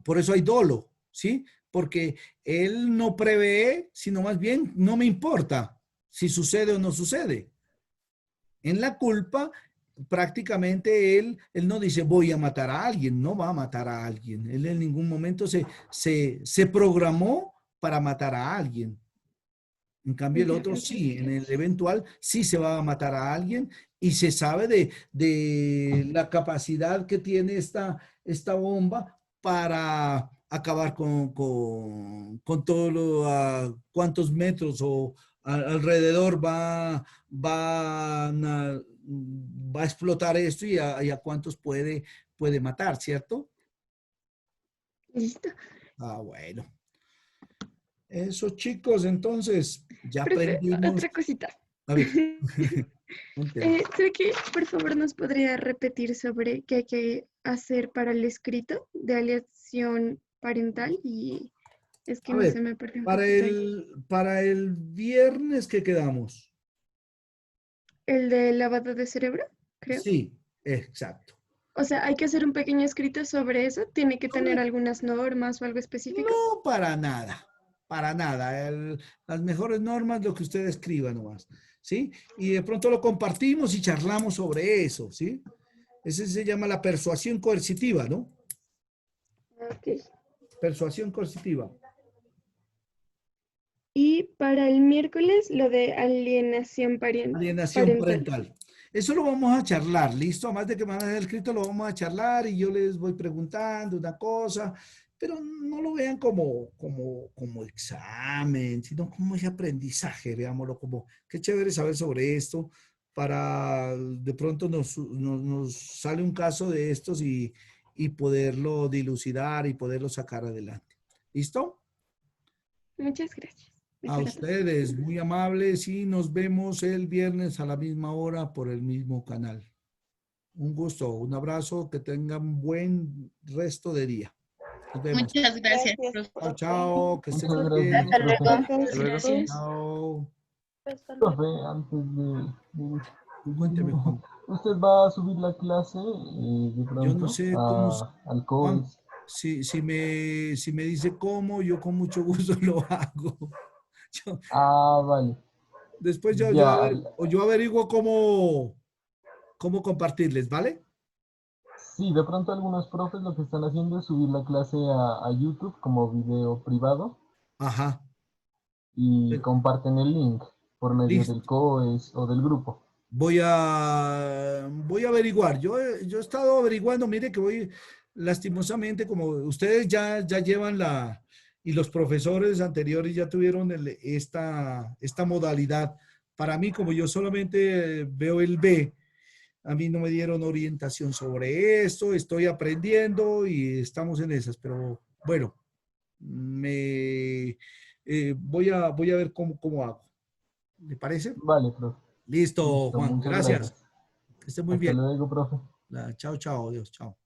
por eso hay dolo, ¿sí? Porque él no prevé, sino más bien no me importa si sucede o no sucede. En la culpa, prácticamente él no dice voy a matar a alguien, no va a matar a alguien. Él en ningún momento se programó para matar a alguien. En cambio, el Ya, otro muchas sí, en el gracias. eventual sí se va a matar a alguien y se sabe de la capacidad que tiene esta bomba para acabar con todo lo, a cuántos metros o alrededor va a explotar esto y a cuántos puede matar, ¿cierto? Listo. Ah, bueno. Eso, chicos, entonces ya Profe, aprendimos. otra cosita. A ver, cuénteme. ¿Será que por favor nos podría repetir sobre qué hay que hacer para el escrito de alienación parental? Y es que A no se ver, me perdió un para poquito ahí. para el viernes que quedamos. El de lavado de cerebro, creo. Sí, exacto. O sea, hay que hacer un pequeño escrito sobre eso. ¿Tiene que tener Sobre- algunas normas o algo específico? No, para nada, para nada. Las mejores normas, lo que usted escriba nomás, ¿sí? Y de pronto lo compartimos y charlamos sobre eso, ¿sí? Ese se llama la persuasión coercitiva, ¿no? Ok. Persuasión coercitiva. Y para el miércoles, lo de alienación Alienación parental. parental. Eso lo vamos a charlar, ¿listo? Además de que me van a hacer el escrito, lo vamos a charlar y yo les voy preguntando una cosa, pero no lo vean como examen, sino como ese aprendizaje, veámoslo como, qué chévere saber sobre esto, para de pronto nos sale un caso de estos y poderlo dilucidar y poderlo sacar adelante. ¿Listo? Muchas gracias. A Eso era todo. ustedes, muy amables, y nos vemos el viernes a la misma hora por el mismo canal. Un gusto, un abrazo, que tengan buen resto de día. Nos vemos. Muchas gracias, profe. Chao, chao, que estén Muchas muy gracias, bien. Hasta profe. luego. Muchas gracias. Chao. Profe, antes Cuénteme, Juan. ¿usted va a subir la clase de Yo no pronto sé al Juan, COES? si me dice cómo, yo con mucho gusto lo hago. Yo- Ah, vale. después Ya, yo averiguo cómo compartirles, ¿vale? sí, de pronto algunos profes lo que están haciendo es subir la clase a YouTube como video privado Ajá. y comparten el link por medio del Listo. COES o del grupo. Voy a averiguar. Yo he estado averiguando, mire que voy, lastimosamente, como ustedes ya llevan y los profesores anteriores ya tuvieron esta modalidad. Para mí, como yo solamente veo el B, a mí no me dieron orientación sobre esto, estoy aprendiendo y estamos en esas, pero bueno, voy a ver cómo hago. ¿Le parece? Vale, profe. Listo, Listo, Juan. muchas Gracias. gracias. Que esté muy Hasta bien. luego, profe. Chao, chao. Dios, chao.